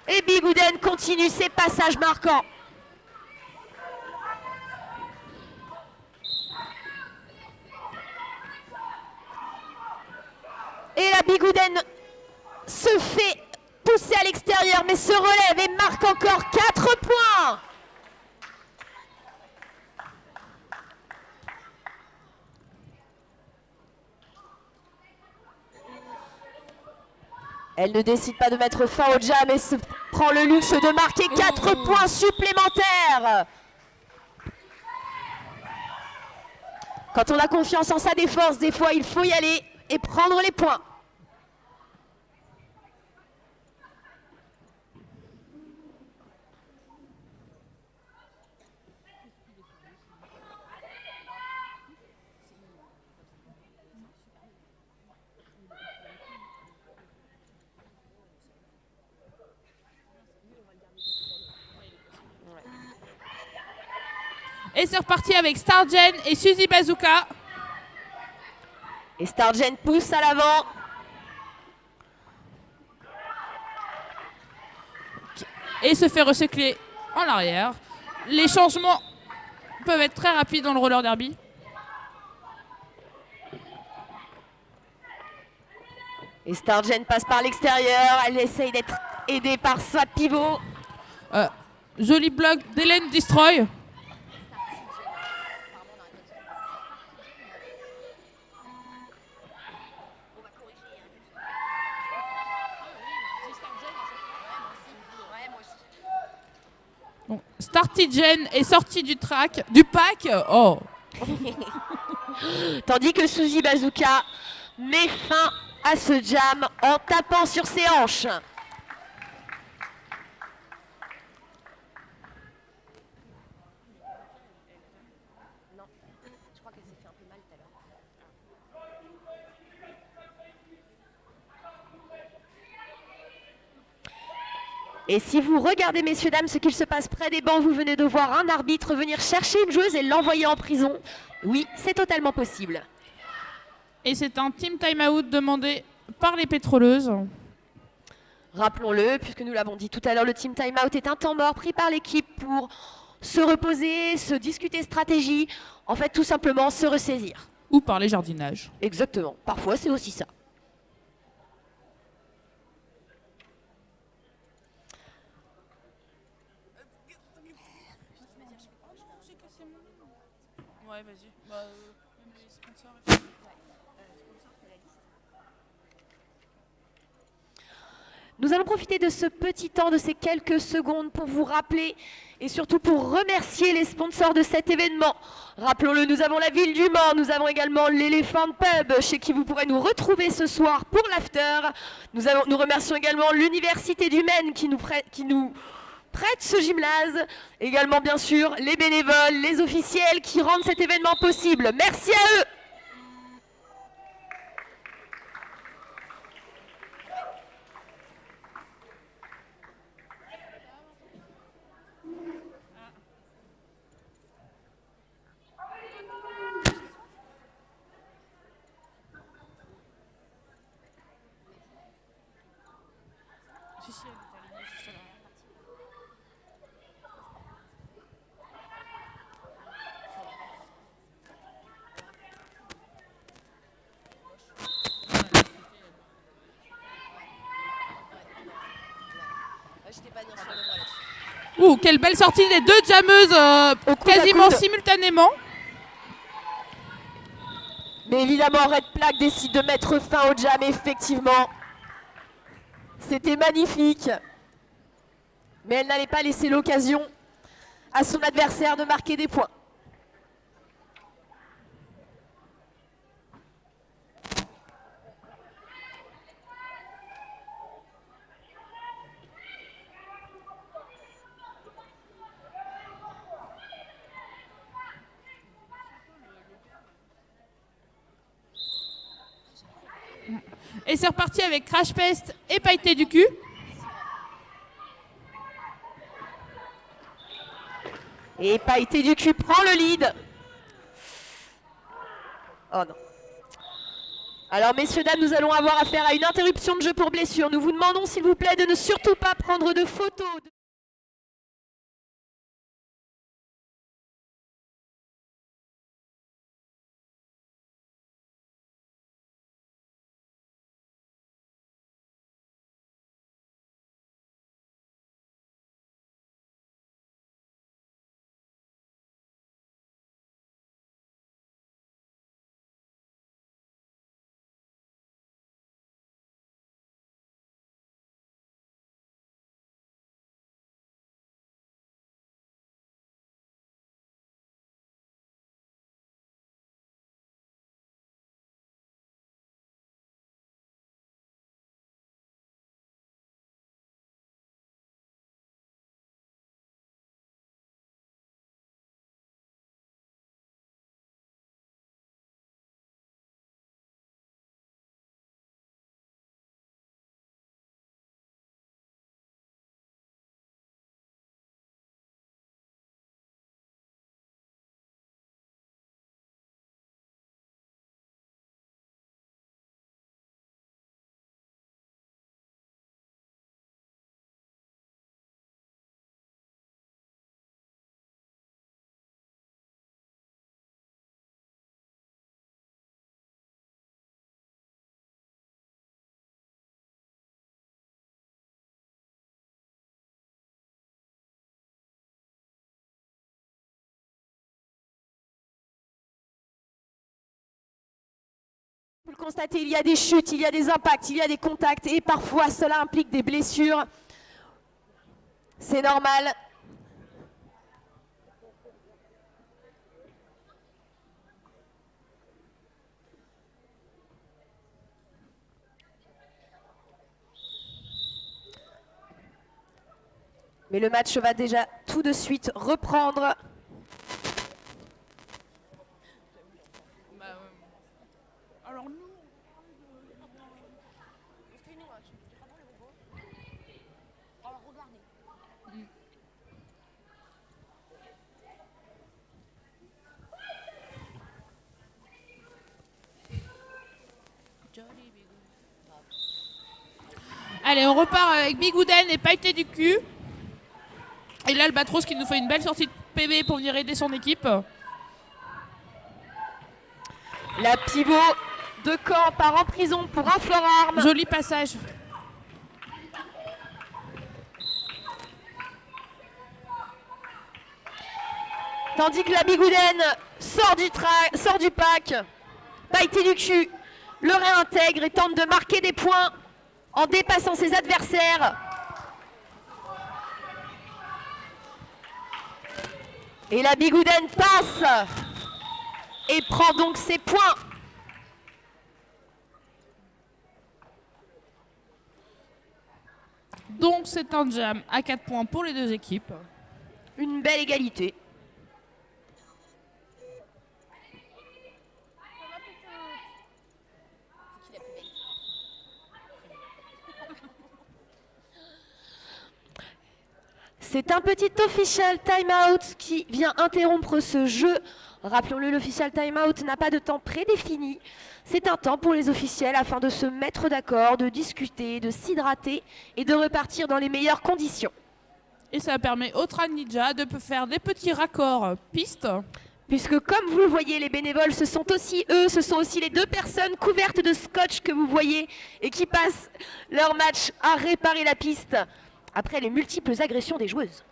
Et Bigouden continue ses passages marquants. Bigouden se fait pousser à l'extérieur, mais se relève et marque encore 4 points. Elle ne décide pas de mettre fin au jam et se prend le luxe de marquer 4 points supplémentaires. Quand on a confiance en sa défense, des fois il faut y aller et prendre les points. Et c'est reparti avec Stargen et Suzy Bazooka. Et Stargen pousse à l'avant. Et se fait recycler en arrière. Les changements peuvent être très rapides dans le roller derby. Et Stargen passe par l'extérieur. Elle essaye d'être aidée par sa pivot. Joli bloc d'Hélène Destroy. Donc, Startigen est sorti du track, du pack. Oh. Tandis que Suzy Bazooka met fin à ce jam en tapant sur ses hanches. Non, je crois qu'elle s'est fait un peu mal tout à l'heure. Et si vous regardez, messieurs, dames, ce qu'il se passe près des bancs, vous venez de voir un arbitre venir chercher une joueuse et l'envoyer en prison. Oui, c'est totalement possible. Et c'est un team time-out demandé par les pétroleuses. Rappelons-le, puisque nous l'avons dit tout à l'heure, le team time-out est un temps mort pris par l'équipe pour se reposer, se discuter stratégie, en fait tout simplement se ressaisir. Ou par les jardinages. Exactement, parfois c'est aussi ça. Ouais, vas-y. Nous allons profiter de ce petit temps, de ces quelques secondes pour vous rappeler et surtout pour remercier les sponsors de cet événement. Rappelons-le, nous avons la ville du Mans, nous avons également l'Elephant Pub, chez qui vous pourrez nous retrouver ce soir pour l'after. Nous remercions également l'Université du Maine qui nous prête ce gymnase. Également, bien sûr, les bénévoles, les officiels qui rendent cet événement possible. Merci à eux. J'étais pas bien sûre de moi là-dessus. Ouh, quelle belle sortie des deux jammeuses Au coude à quasiment coude. simultanément. Mais évidemment, Red Plague décide de mettre fin au jam, effectivement. C'était magnifique. Mais elle n'allait pas laisser l'occasion à son adversaire de marquer des points. Et c'est reparti avec Crash Pest et Pailleté du cul. Et Pailleté du cul prend le lead. Oh non. Alors messieurs, dames, nous allons avoir affaire à une interruption de jeu pour blessure. Nous vous demandons s'il vous plaît de ne surtout pas prendre de photos. constatez, il y a des chutes, il y a des impacts, il y a des contacts et parfois cela implique des blessures. C'est normal. Mais le match va déjà tout de suite reprendre. Alors nous, Excuse-nous, hein, tu prends pas le bonbon. Alors regardez. allez, on repart avec Bigouden et Pailleté du cul. Et l'Albatros qui nous fait une belle sortie de PV pour venir aider son équipe. La pivot de Caen part en prison pour un forearm. Joli passage. Tandis que la Bigouden sort du pack. Pailleté du cul le réintègre et tente de marquer des points en dépassant ses adversaires. Et la Bigouden passe et prend donc ses points. Donc c'est un jam à 4 points pour les deux équipes. Une belle égalité. C'est qui la plus belle? C'est un petit official timeout qui vient interrompre ce jeu. Rappelons-le, l'official timeout n'a pas de temps prédéfini. C'est un temps pour les officiels afin de se mettre d'accord, de discuter, de s'hydrater et de repartir dans les meilleures conditions. Et ça permet au Train Ninja de faire des petits raccords pistes. Puisque comme vous le voyez, les bénévoles, ce sont aussi eux, ce sont aussi les deux personnes couvertes de scotch que vous voyez et qui passent leur match à réparer la piste après les multiples agressions des joueuses.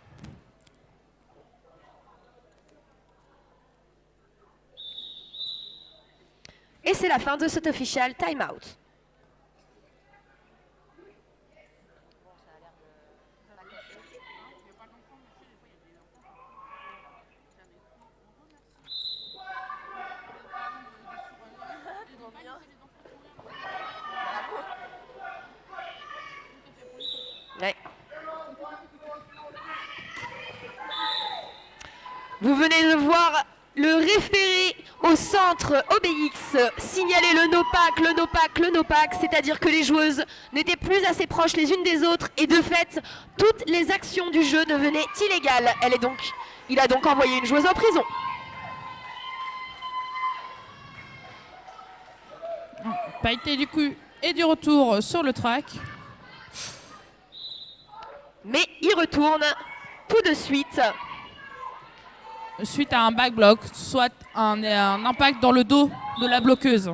Et c'est la fin de cet official timeout. Ouais. Vous venez de voir le référé au centre OBX signaler le no-pack, le no-pack, le no-pack, c'est-à-dire que les joueuses n'étaient plus assez proches les unes des autres et de fait, toutes les actions du jeu devenaient illégales. Il a donc envoyé une joueuse en prison. Pailleté du cul et du retour sur le track. Mais il retourne tout de suite. Suite à un backblock, soit un impact dans le dos de la bloqueuse.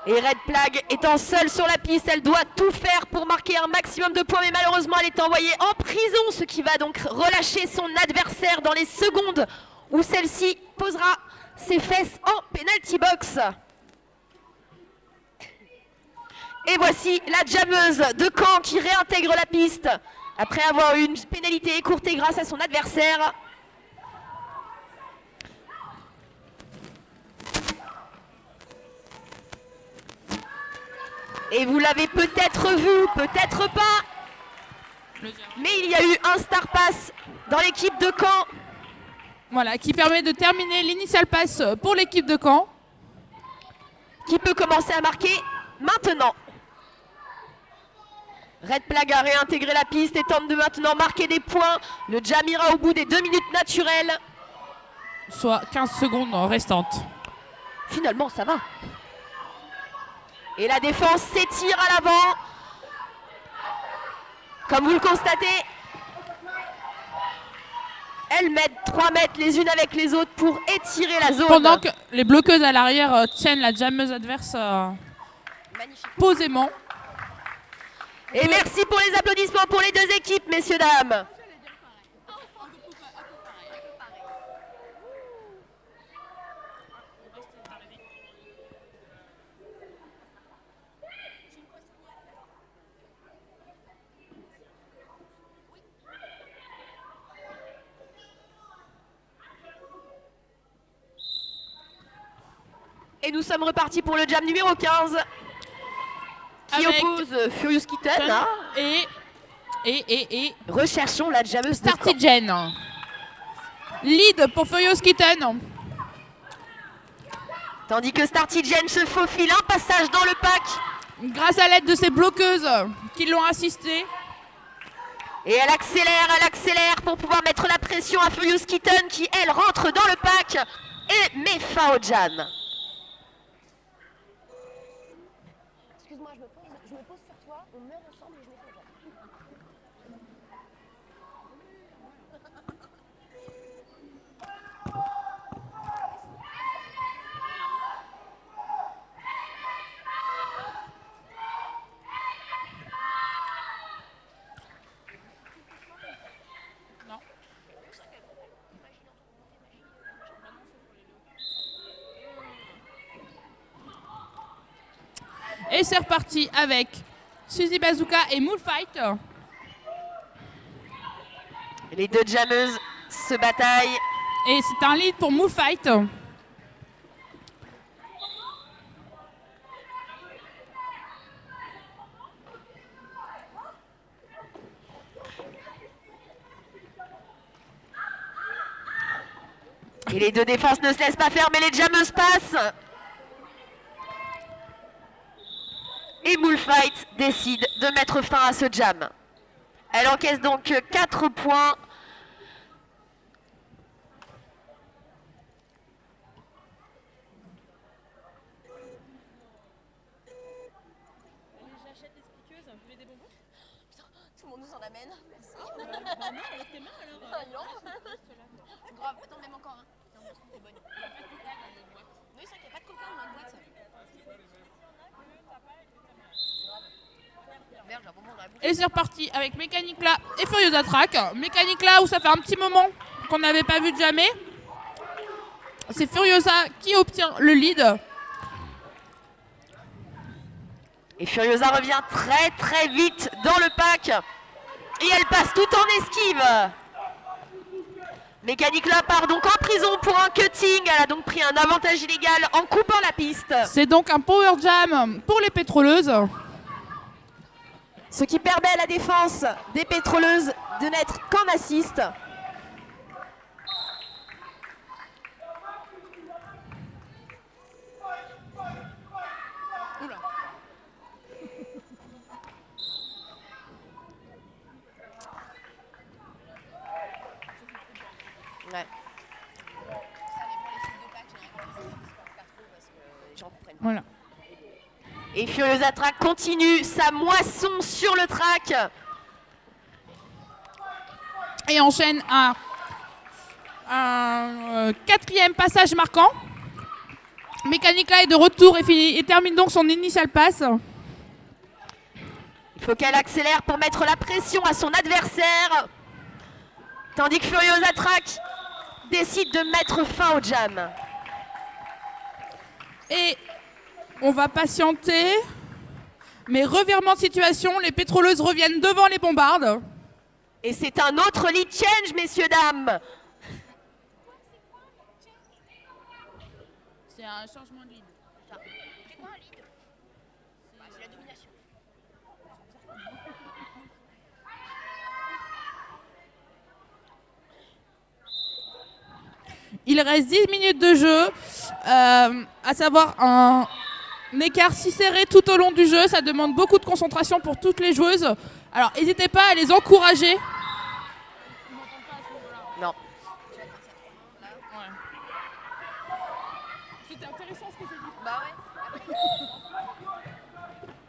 Et Red Plague étant seule sur la piste, elle doit tout faire pour marquer un maximum de points, mais malheureusement elle est envoyée en prison, ce qui va donc relâcher son adversaire dans les secondes où celle-ci posera ses fesses en penalty box. Et voici la jammeuse de Caen qui réintègre la piste après avoir eu une pénalité écourtée grâce à son adversaire. Et vous l'avez peut-être vu, peut-être pas, mais il y a eu un star pass dans l'équipe de Caen. Voilà, qui permet de terminer l'initial pass pour l'équipe de Caen. Qui peut commencer à marquer maintenant. Red Plague a réintégré la piste et tente de maintenant marquer des points. Le jam ira au bout des 2 minutes naturelles. Soit 15 secondes restantes. Finalement, ça va. Et la défense s'étire à l'avant. Comme vous le constatez, elles mettent 3 mètres les unes avec les autres pour étirer la zone. Pendant que les bloqueuses à l'arrière tiennent la jammeuse adverse posément. Et merci pour les applaudissements pour les deux équipes, messieurs, dames. Et nous sommes repartis pour le jam numéro 15 qui Avec oppose Furious Kitten à... Et Recherchons la jammeuse de Starty Jen. Lead pour Furious Kitten. Tandis que Starty Jen se faufile un passage dans le pack. Grâce à l'aide de ses bloqueuses qui l'ont assisté. Et elle accélère pour pouvoir mettre la pression à Furious Kitten qui, elle, rentre dans le pack et met fin au jam. Excuse-moi, je me pose sur toi, on meurt ensemble et je mets ton job. Et c'est reparti avec Suzy Bazooka et Moonfight. Les deux jammeuses se bataillent. Et c'est un lead pour Moonfight. Et les deux défenses ne se laissent pas faire, mais les jammeuses passent. Et Moonfight décide de mettre fin à ce jam. Elle encaisse donc 4 points. J'achète des piqueuses, vous voulez des bonbons? Putain, tout le monde nous en amène, merci. Non, avec tes mains alors. Non. Grave, attends, même encore un. Non, je trouve que t'es bonne. Oui, ça, qu'il n'y a pas de coca dans notre boîte. Merde, j'ai un bonbon dans la bouche. Et c'est reparti avec Mechanicla et Furious Attack. Mechanicla où ça fait un petit moment qu'on n'avait pas vu de jamais. C'est Furiosa qui obtient le lead. Et Furiosa revient très vite dans le pack. Et elle passe tout en esquive. Mechanicla part donc en prison pour un cutting. Elle a donc pris un avantage illégal en coupant la piste. C'est donc un power jam pour les pétroleuses. Ce qui permet à la défense des pétroleuses de n'être qu'en assist. Oula. Ouais. Voilà. Et Furiosa Track continue sa moisson sur le track. Et enchaîne un quatrième passage marquant. Mechanicla est de retour et termine donc son initial pass. Il faut qu'elle accélère pour mettre la pression à son adversaire. Tandis que Furiosa Track décide de mettre fin au jam. Et on va patienter. Mais revirement de situation, les pétroleuses reviennent devant les bombardes. Et c'est un autre lead change, messieurs, dames. C'est un changement de lead. C'est quoi un lead? Bah, c'est la domination. Il reste 10 minutes de jeu, à savoir un écart si serré tout au long du jeu. Ça demande beaucoup de concentration pour toutes les joueuses. Alors n'hésitez pas à les encourager. Non. C'était intéressant ce que j'ai dit. Bah ouais.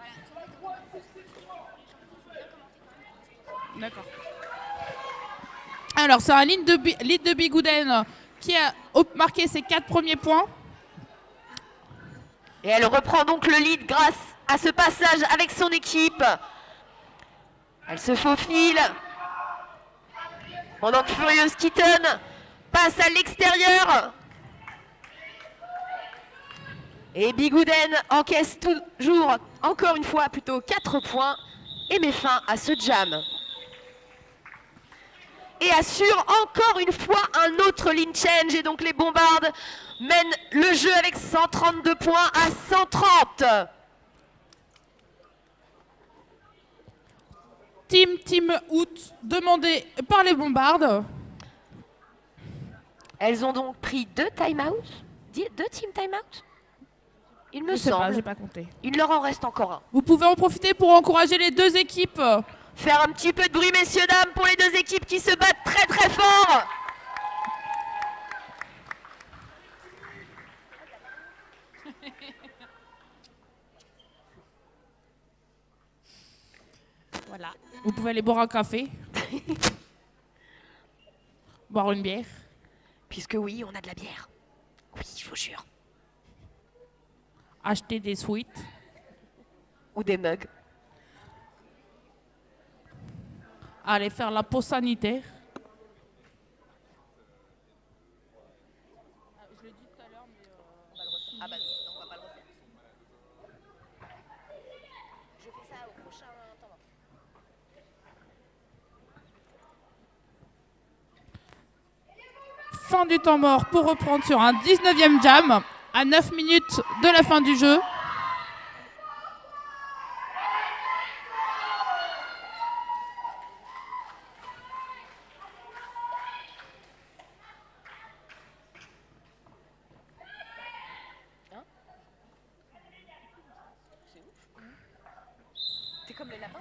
Voilà, D'accord. Alors c'est un lead de Bigouden qui a marqué ses 4 premiers points. Et elle reprend donc le lead grâce à ce passage avec son équipe. Elle se faufile. Pendant que Furious Kitten passe à l'extérieur. Et Bigouden encaisse toujours, encore une fois, plutôt 4 points et met fin à ce jam. et assure encore une fois un autre lean change. Et donc les Bombardes mènent le jeu avec 132 points à 130. Team out demandé par les Bombardes. Elles ont donc pris 2 time-out, 2 team time-out. Il me Je sais pas, semble. j'ai pas compté. Il leur en reste encore un. Vous pouvez en profiter pour encourager les deux équipes. Faire un petit peu de bruit, messieurs, dames, pour les deux équipes qui se battent très très fort. Voilà. Vous pouvez aller boire un café. Boire une bière. Puisque oui, on a de la bière. Oui, je vous jure. Acheter des sweets. Ou des mugs. Aller faire la pause sanitaire. Je l'ai dit tout à l'heure, mais... Ah bah non, on va pas le refaire. Je fais ça au prochain temps mort. Fin du temps mort pour reprendre sur un 19e jam à 9 minutes de la fin du jeu.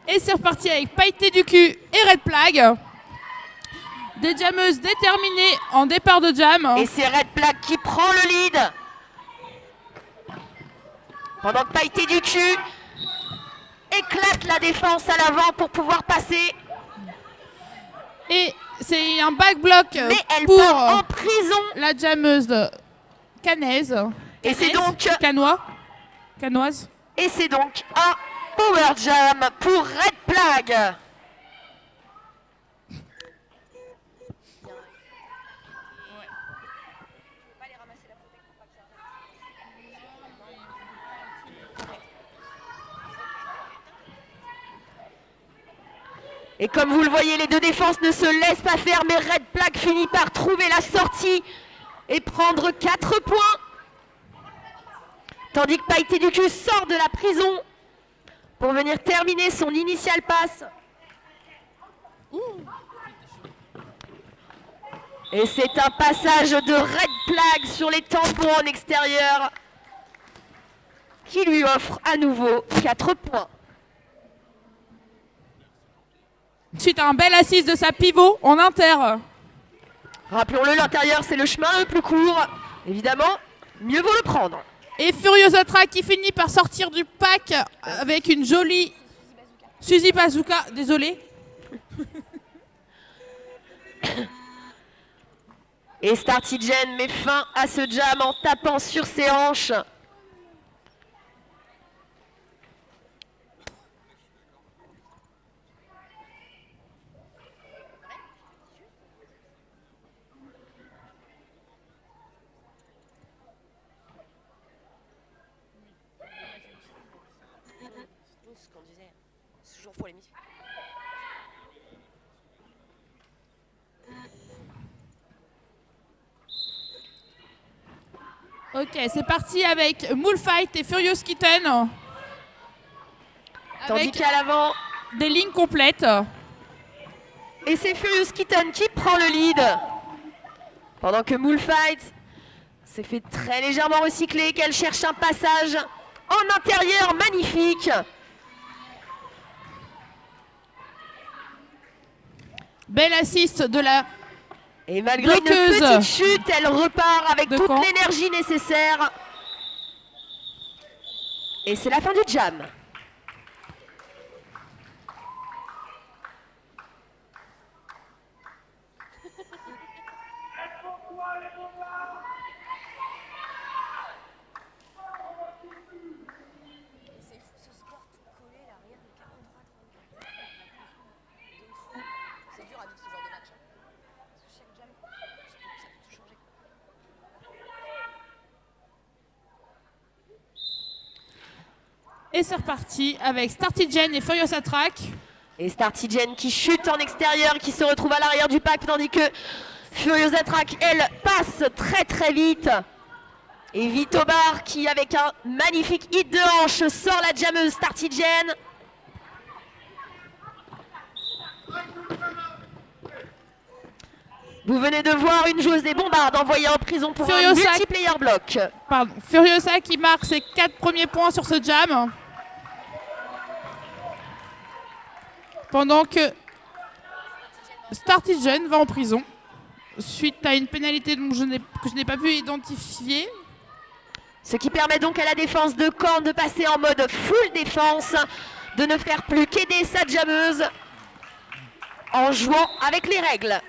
Et c'est reparti avec Pailleté du cul et Red Plague. Des jammeuses déterminées en départ de jam. Et c'est Red Plague qui prend le lead. Pendant que Pailleté du cul éclate la défense à l'avant pour pouvoir passer. Et c'est un back block Mais elle pour part en prison. la jammeuse canaise. Et c'est donc Canoise. Et c'est donc un power jam pour Red Plague. Et comme vous le voyez, les deux défenses ne se laissent pas faire, mais Red Plague finit par trouver la sortie et prendre 4 points. Tandis que Pailleté du cul sort de la prison pour venir terminer son initial pass. Et c'est un passage de Red Plague sur les tampons en extérieur qui lui offre à nouveau 4 points. Suite à un bel assise de sa pivot en inter. Rappelons-le, l'intérieur c'est le chemin le plus court. Évidemment, mieux vaut le prendre. Et Furiosa Track qui finit par sortir du pack avec une jolie Suzy Bazooka. Désolé. Et Starty Jen met fin à ce jam en tapant sur ses hanches. Ce qu'on disait, c'est toujours pour l'émission. Ok, c'est parti avec Moulfight et Furious Kitten. Tandis Avec qu'à l'avant, des lignes complètes. et c'est Furious Kitten qui prend le lead. Pendant que Moulfight s'est fait très légèrement recycler, qu'elle cherche un passage en intérieur magnifique. Bel assist de la... Et malgré une Bloqueuse. petite chute, elle repart avec De toute camp. l'énergie nécessaire. Et c'est la fin du jam. C'est fou ce score tout collé là, rien de 43-34. De fou. C'est dur à vivre ce genre de match. Parce que chaque jam, ça peut tout changer. Et c'est reparti avec Starty Jen et Furiosa Track. Et Startigen qui chute en extérieur, qui se retrouve à l'arrière du pack, tandis que Furiosa Track, elle, passe très très vite. Et Vito Bar qui, avec un magnifique hit de hanche, sort la jammeuse Startigen. Vous venez de voir une joueuse des Bombardes envoyée en prison pour un multiplayer block. Pardon. Furiosa qui marque ses 4 premiers points sur ce jam. Pendant que Startigen va en prison suite à une pénalité que je n'ai pas pu identifier. Ce qui permet donc à la défense de Caen de passer en mode full défense, de ne faire plus qu'aider sa jammeuse en jouant avec les règles.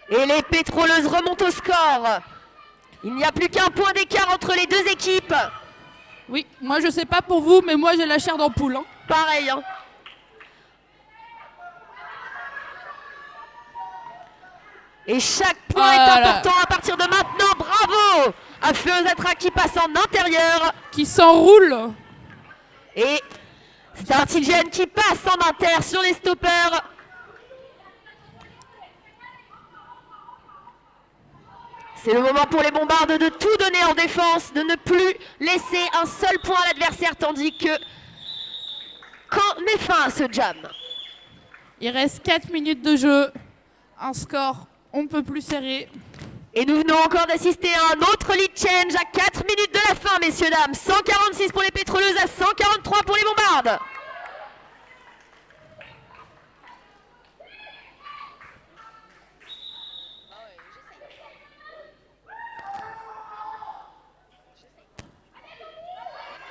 Et les pétroleuses remontent au score. Il n'y a plus qu'un point d'écart entre les deux équipes. Oui, moi je sais pas pour vous, mais moi j'ai la chair d'ampoule. Hein. Pareil. Hein. Et chaque point est important à partir de maintenant. Bravo à Furiosa Track qui passe en intérieur. Qui s'enroule. Et Startigen qui passe en inter sur les stoppers. C'est le moment pour les Bombardes de tout donner en défense, de ne plus laisser un seul point à l'adversaire, tandis que Caen met fin à ce jam. Il reste 4 minutes de jeu, un score on ne peut plus serré. Et nous venons encore d'assister à un autre lead change à 4 minutes de la fin, messieurs, dames. 146 pour les pétroleuses à 143 pour les Bombardes.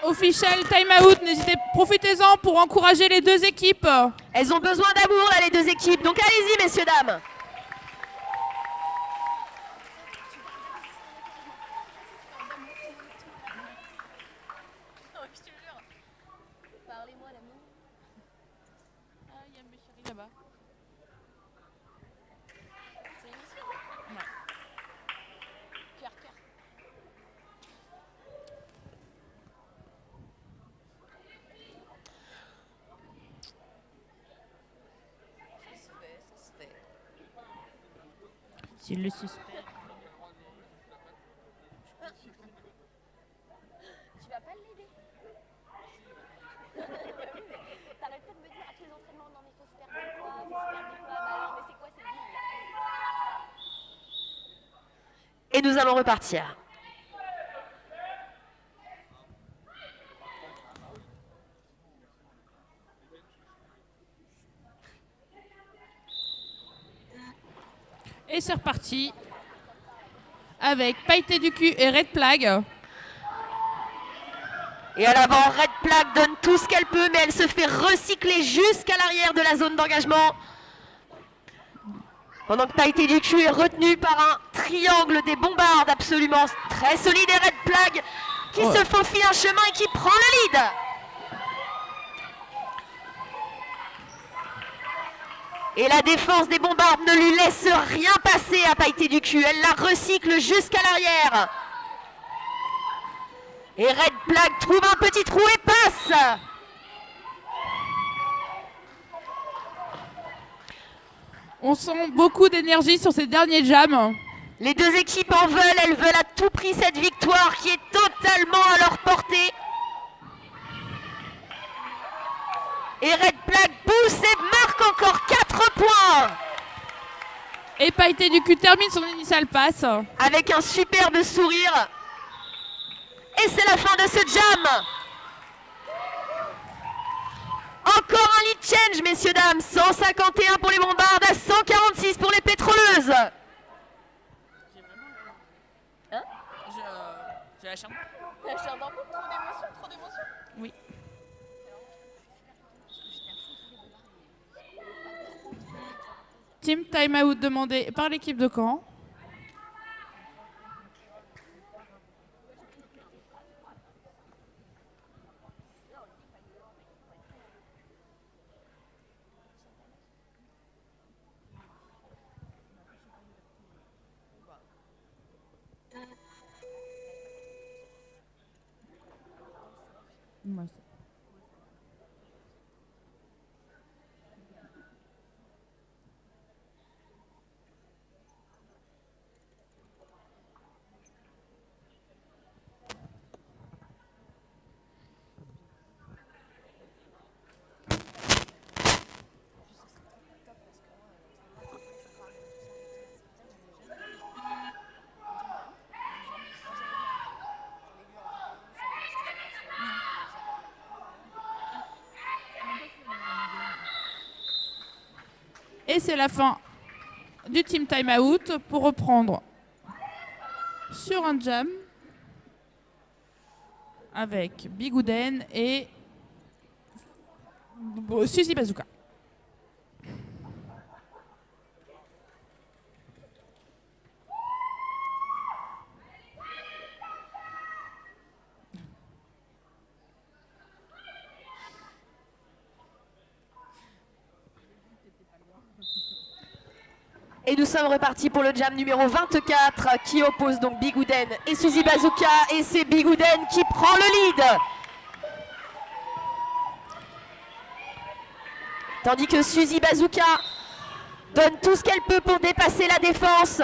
Official time-out, profitez-en pour encourager les deux équipes. Elles ont besoin d'amour, là, les deux équipes, donc allez-y, messieurs, dames. Parlez-moi d'amour. Ah, il y a mes chéris là-bas. C'est une mission. Ouais. Cœur, cœur. Ça se fait. C'est le suspect. Tu vas pas l'aider. T'arrêtes pas de me dire à tous les entraînements, non mais faut se faire des poids, faut se faire des poids. Bah alors, mais c'est quoi ces villes là? Et nous allons repartir. Et c'est reparti avec Pailleté du cul et Red Plague. Et à l'avant, Red Plague donne tout ce qu'elle peut, mais elle se fait recycler jusqu'à l'arrière de la zone d'engagement. Pendant que Pailleté du cul est retenu par un triangle des Bombardes absolument très solide, et Red Plague qui se faufile un chemin et qui prend le lead. Et la défense des Bombardes ne lui laisse rien passer à Pailleté du cul. Elle la recycle jusqu'à l'arrière. Et Red Plague trouve un petit trou et passe. On sent beaucoup d'énergie sur ces derniers jams. Les deux équipes en veulent, elles veulent à tout prix cette victoire qui est totalement à leur portée. Et Red Plague pousse et marque encore 4 points. Et Pailleté du cul termine son initial pass. Avec un superbe sourire. Et c'est la fin de ce jam. Encore un lead change, messieurs, dames. 151 pour les Bombardes, à 146 pour les pétroleuses. Hein? J'ai la chaîne. T'as acheté un d'impôt? Trop d'émotions. Oui. Team timeout demandé par l'équipe de Caen. Et c'est la fin du team time out pour reprendre sur un jam avec Bigouden et Suzy Bazooka. Et nous sommes repartis pour le jam numéro 24 qui oppose donc Bigouden et Suzy Bazooka. Et c'est Bigouden qui prend le lead. Tandis que Suzy Bazooka donne tout ce qu'elle peut pour dépasser la défense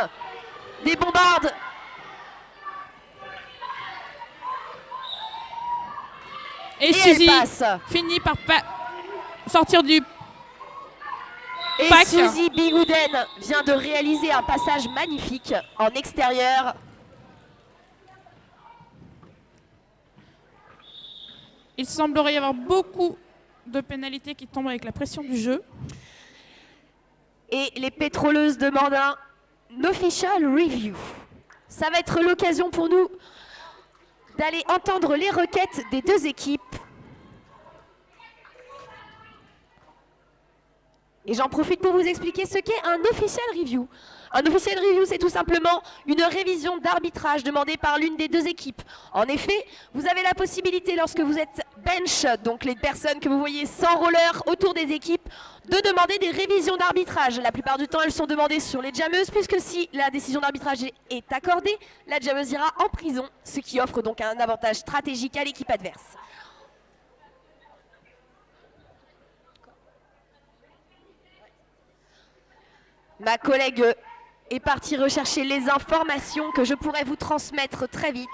des bombardes. Et Et Suzy elle passe. finit par sortir du Et pack. Suzy Bigouden vient de réaliser un passage magnifique en extérieur. Il semblerait y avoir beaucoup de pénalités qui tombent avec la pression du jeu. Et les pétroleuses demandent un official review. Ça va être l'occasion pour nous d'aller entendre les requêtes des deux équipes. Et j'en profite pour vous expliquer ce qu'est un official review. Un official review, c'est tout simplement une révision d'arbitrage demandée par l'une des deux équipes. En effet, vous avez la possibilité, lorsque vous êtes bench, donc les personnes que vous voyez sans roller autour des équipes, de demander des révisions d'arbitrage. La plupart du temps, elles sont demandées sur les jammeuses, puisque si la décision d'arbitrage est accordée, la jammeuse ira en prison, ce qui offre donc un avantage stratégique à l'équipe adverse. Ma collègue est partie rechercher les informations que je pourrais vous transmettre très vite.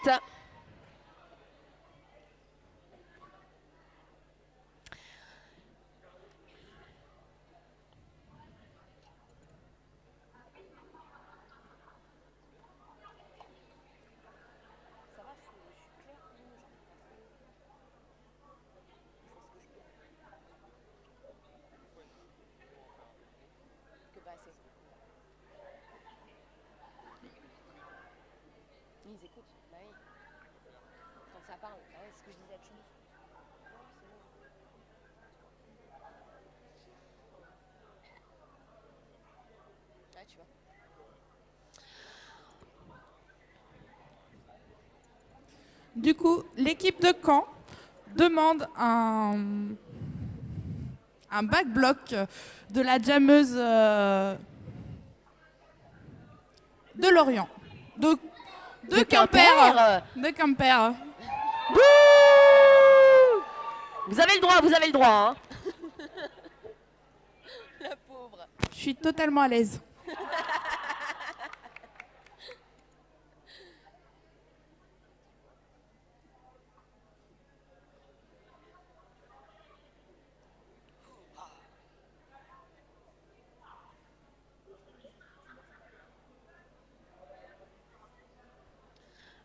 Ils écoutent, bah oui. Quand ça parle, bah oui, c'est ce que je disais à Choubi. Ouais, tu vois. Du coup, l'équipe de Caen demande un back block de la jammeuse de Lorient. De Quimper. De Quimper. Bouh! Vous avez le droit, hein. La pauvre. Je suis totalement à l'aise.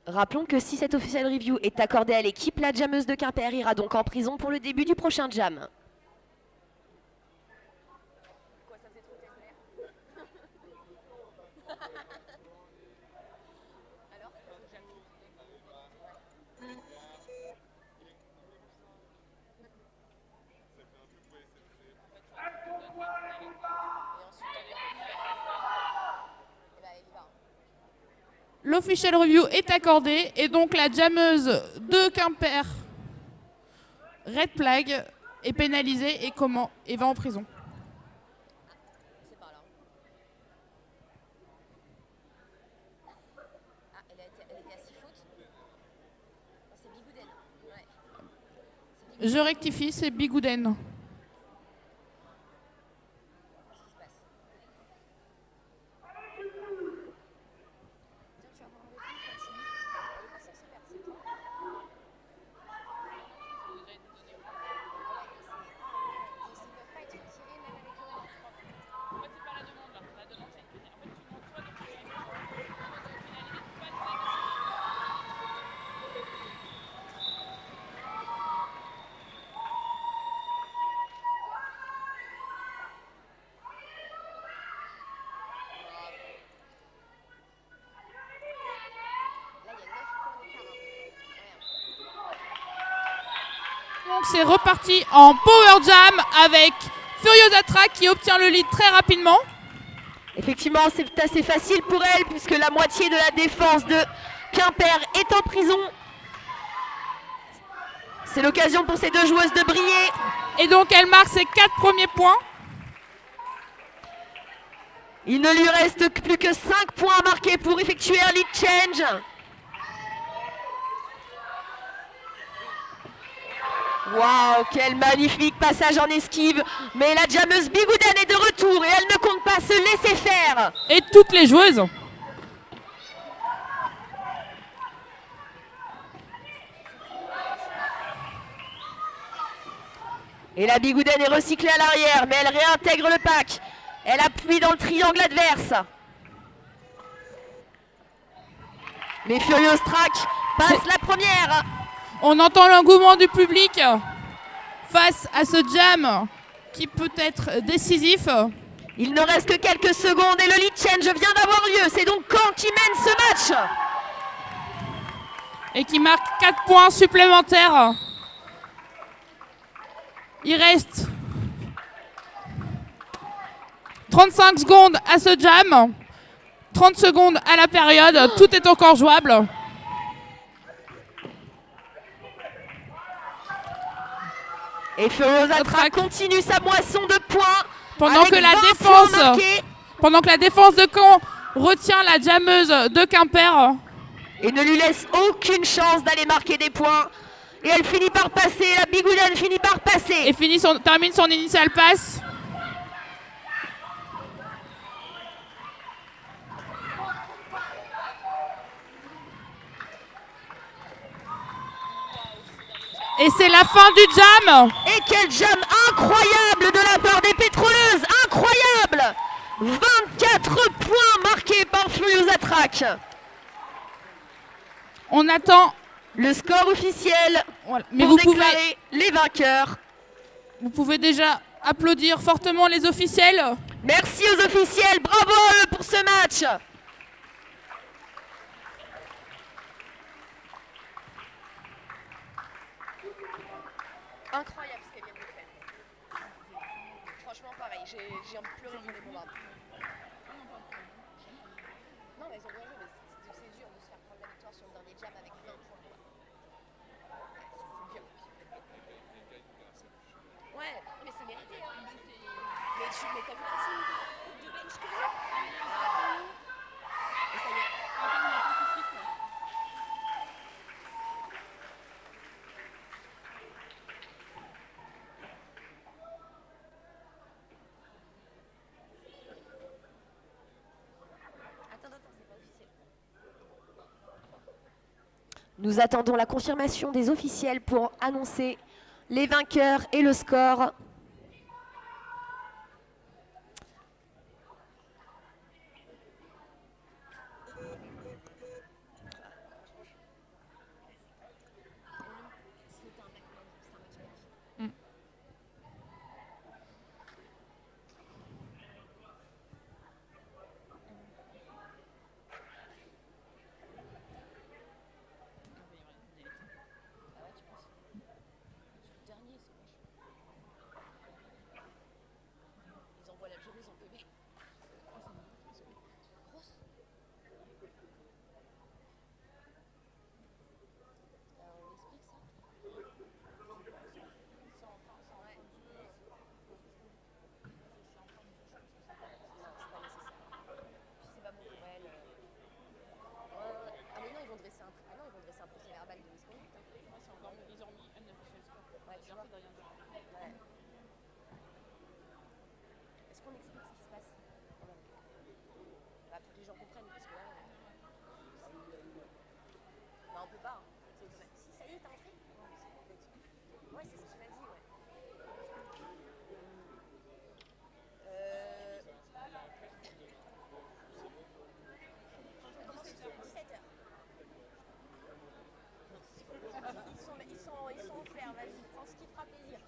Rappelons que si cette official review est accordée à l'équipe, la jammeuse de Quimper ira donc en prison pour le début du prochain jam. Quoi, ça faisait trop tes Alors L'official review est accordée et donc la jammeuse de Quimper, Red Flag, est pénalisée et va en prison. C'est par là. Ah, elle était à 6 fautes. C'est Bigouden. Ouais. Je rectifie, c'est Bigouden. c'est reparti en Power Jam avec Furiosa Track qui obtient le lead très rapidement. Effectivement, c'est assez facile pour elle puisque la moitié de la défense de Quimper est en prison. C'est l'occasion pour ces deux joueuses de briller. Et donc elle marque ses 4 premiers points. Il ne lui reste plus que 5 points à marquer pour effectuer un lead change. Waouh, quel magnifique passage en esquive. Mais la jammeuse Bigouden est de retour et elle ne compte pas se laisser faire. Et toutes les joueuses. Et la Bigouden est recyclée à l'arrière, mais elle réintègre le pack. Elle appuie dans le triangle adverse. Mais Furious Track passe la première. On entend l'engouement du public face à ce jam qui peut être décisif. Il ne reste que quelques secondes et le lead change vient d'avoir lieu. C'est donc Caen qui mène ce match. Et qui marque 4 points supplémentaires. Il reste 35 secondes à ce jam. 30 secondes à la période. Tout est encore jouable. Et Furiosa Track continue sa moisson de points. Pendant que la défense de Caen retient la jammeuse de Quimper. Et ne lui laisse aucune chance d'aller marquer des points. Et elle finit par passer, la Bigouden finit par passer. Et termine son initial pass. Et c'est la fin du jam. Et quel jam incroyable de la part des pétroleuses. Incroyable. 24 points marqués par Furiosa Track. On attend le score officiel. Voilà. Mais pour déclarer les vainqueurs. Vous pouvez déjà applaudir fortement les officiels. Merci aux officiels. Bravo à eux pour ce match. Incroyable ce qu'elle vient de faire. Franchement, pareil, j'ai pleuré pour les bombardes. Non, mais elles ont bien joué, mais c'est dur de se faire prendre la victoire sur le dernier jam avec 20 points. C'est dur. Ouais, mais c'est mérité. Hein. Mais t'as vu la team de bench que j'ai. Et ça y est. Nous attendons la confirmation des officiels pour annoncer les vainqueurs et le score. Est-ce qu'on explique ce qui se passe pour que les gens comprennent parce que là, bah, on peut pas. Hein. Si ça y est, t'as entré. Ouais, c'est ce qu'il m'a dit, ouais. 17h. Ils sont en flair, vas-y, prends ce qui te fera plaisir.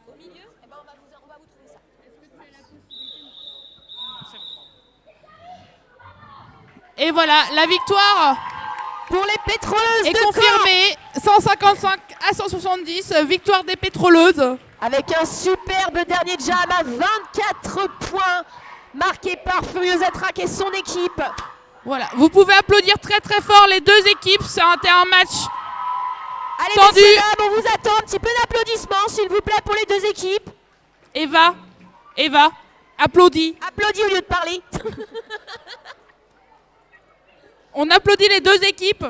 Au milieu, eh ben on va vous trouver ça. Est-ce que tu as la possibilité? Et voilà, la victoire pour les pétroleuses Et de Caen. confirmé, 155 à 170, victoire des pétroleuses. Avec un superbe dernier jam à 24 points, marqué par Furiosa Track et son équipe. Voilà, vous pouvez applaudir très très fort les deux équipes, c'est un match Allez, tendu. messieurs, dames, on vous attend. Un petit peu d'applaudissements, s'il vous plaît, pour les deux équipes. Eva, applaudis. Applaudis au lieu de parler. On applaudit les deux équipes.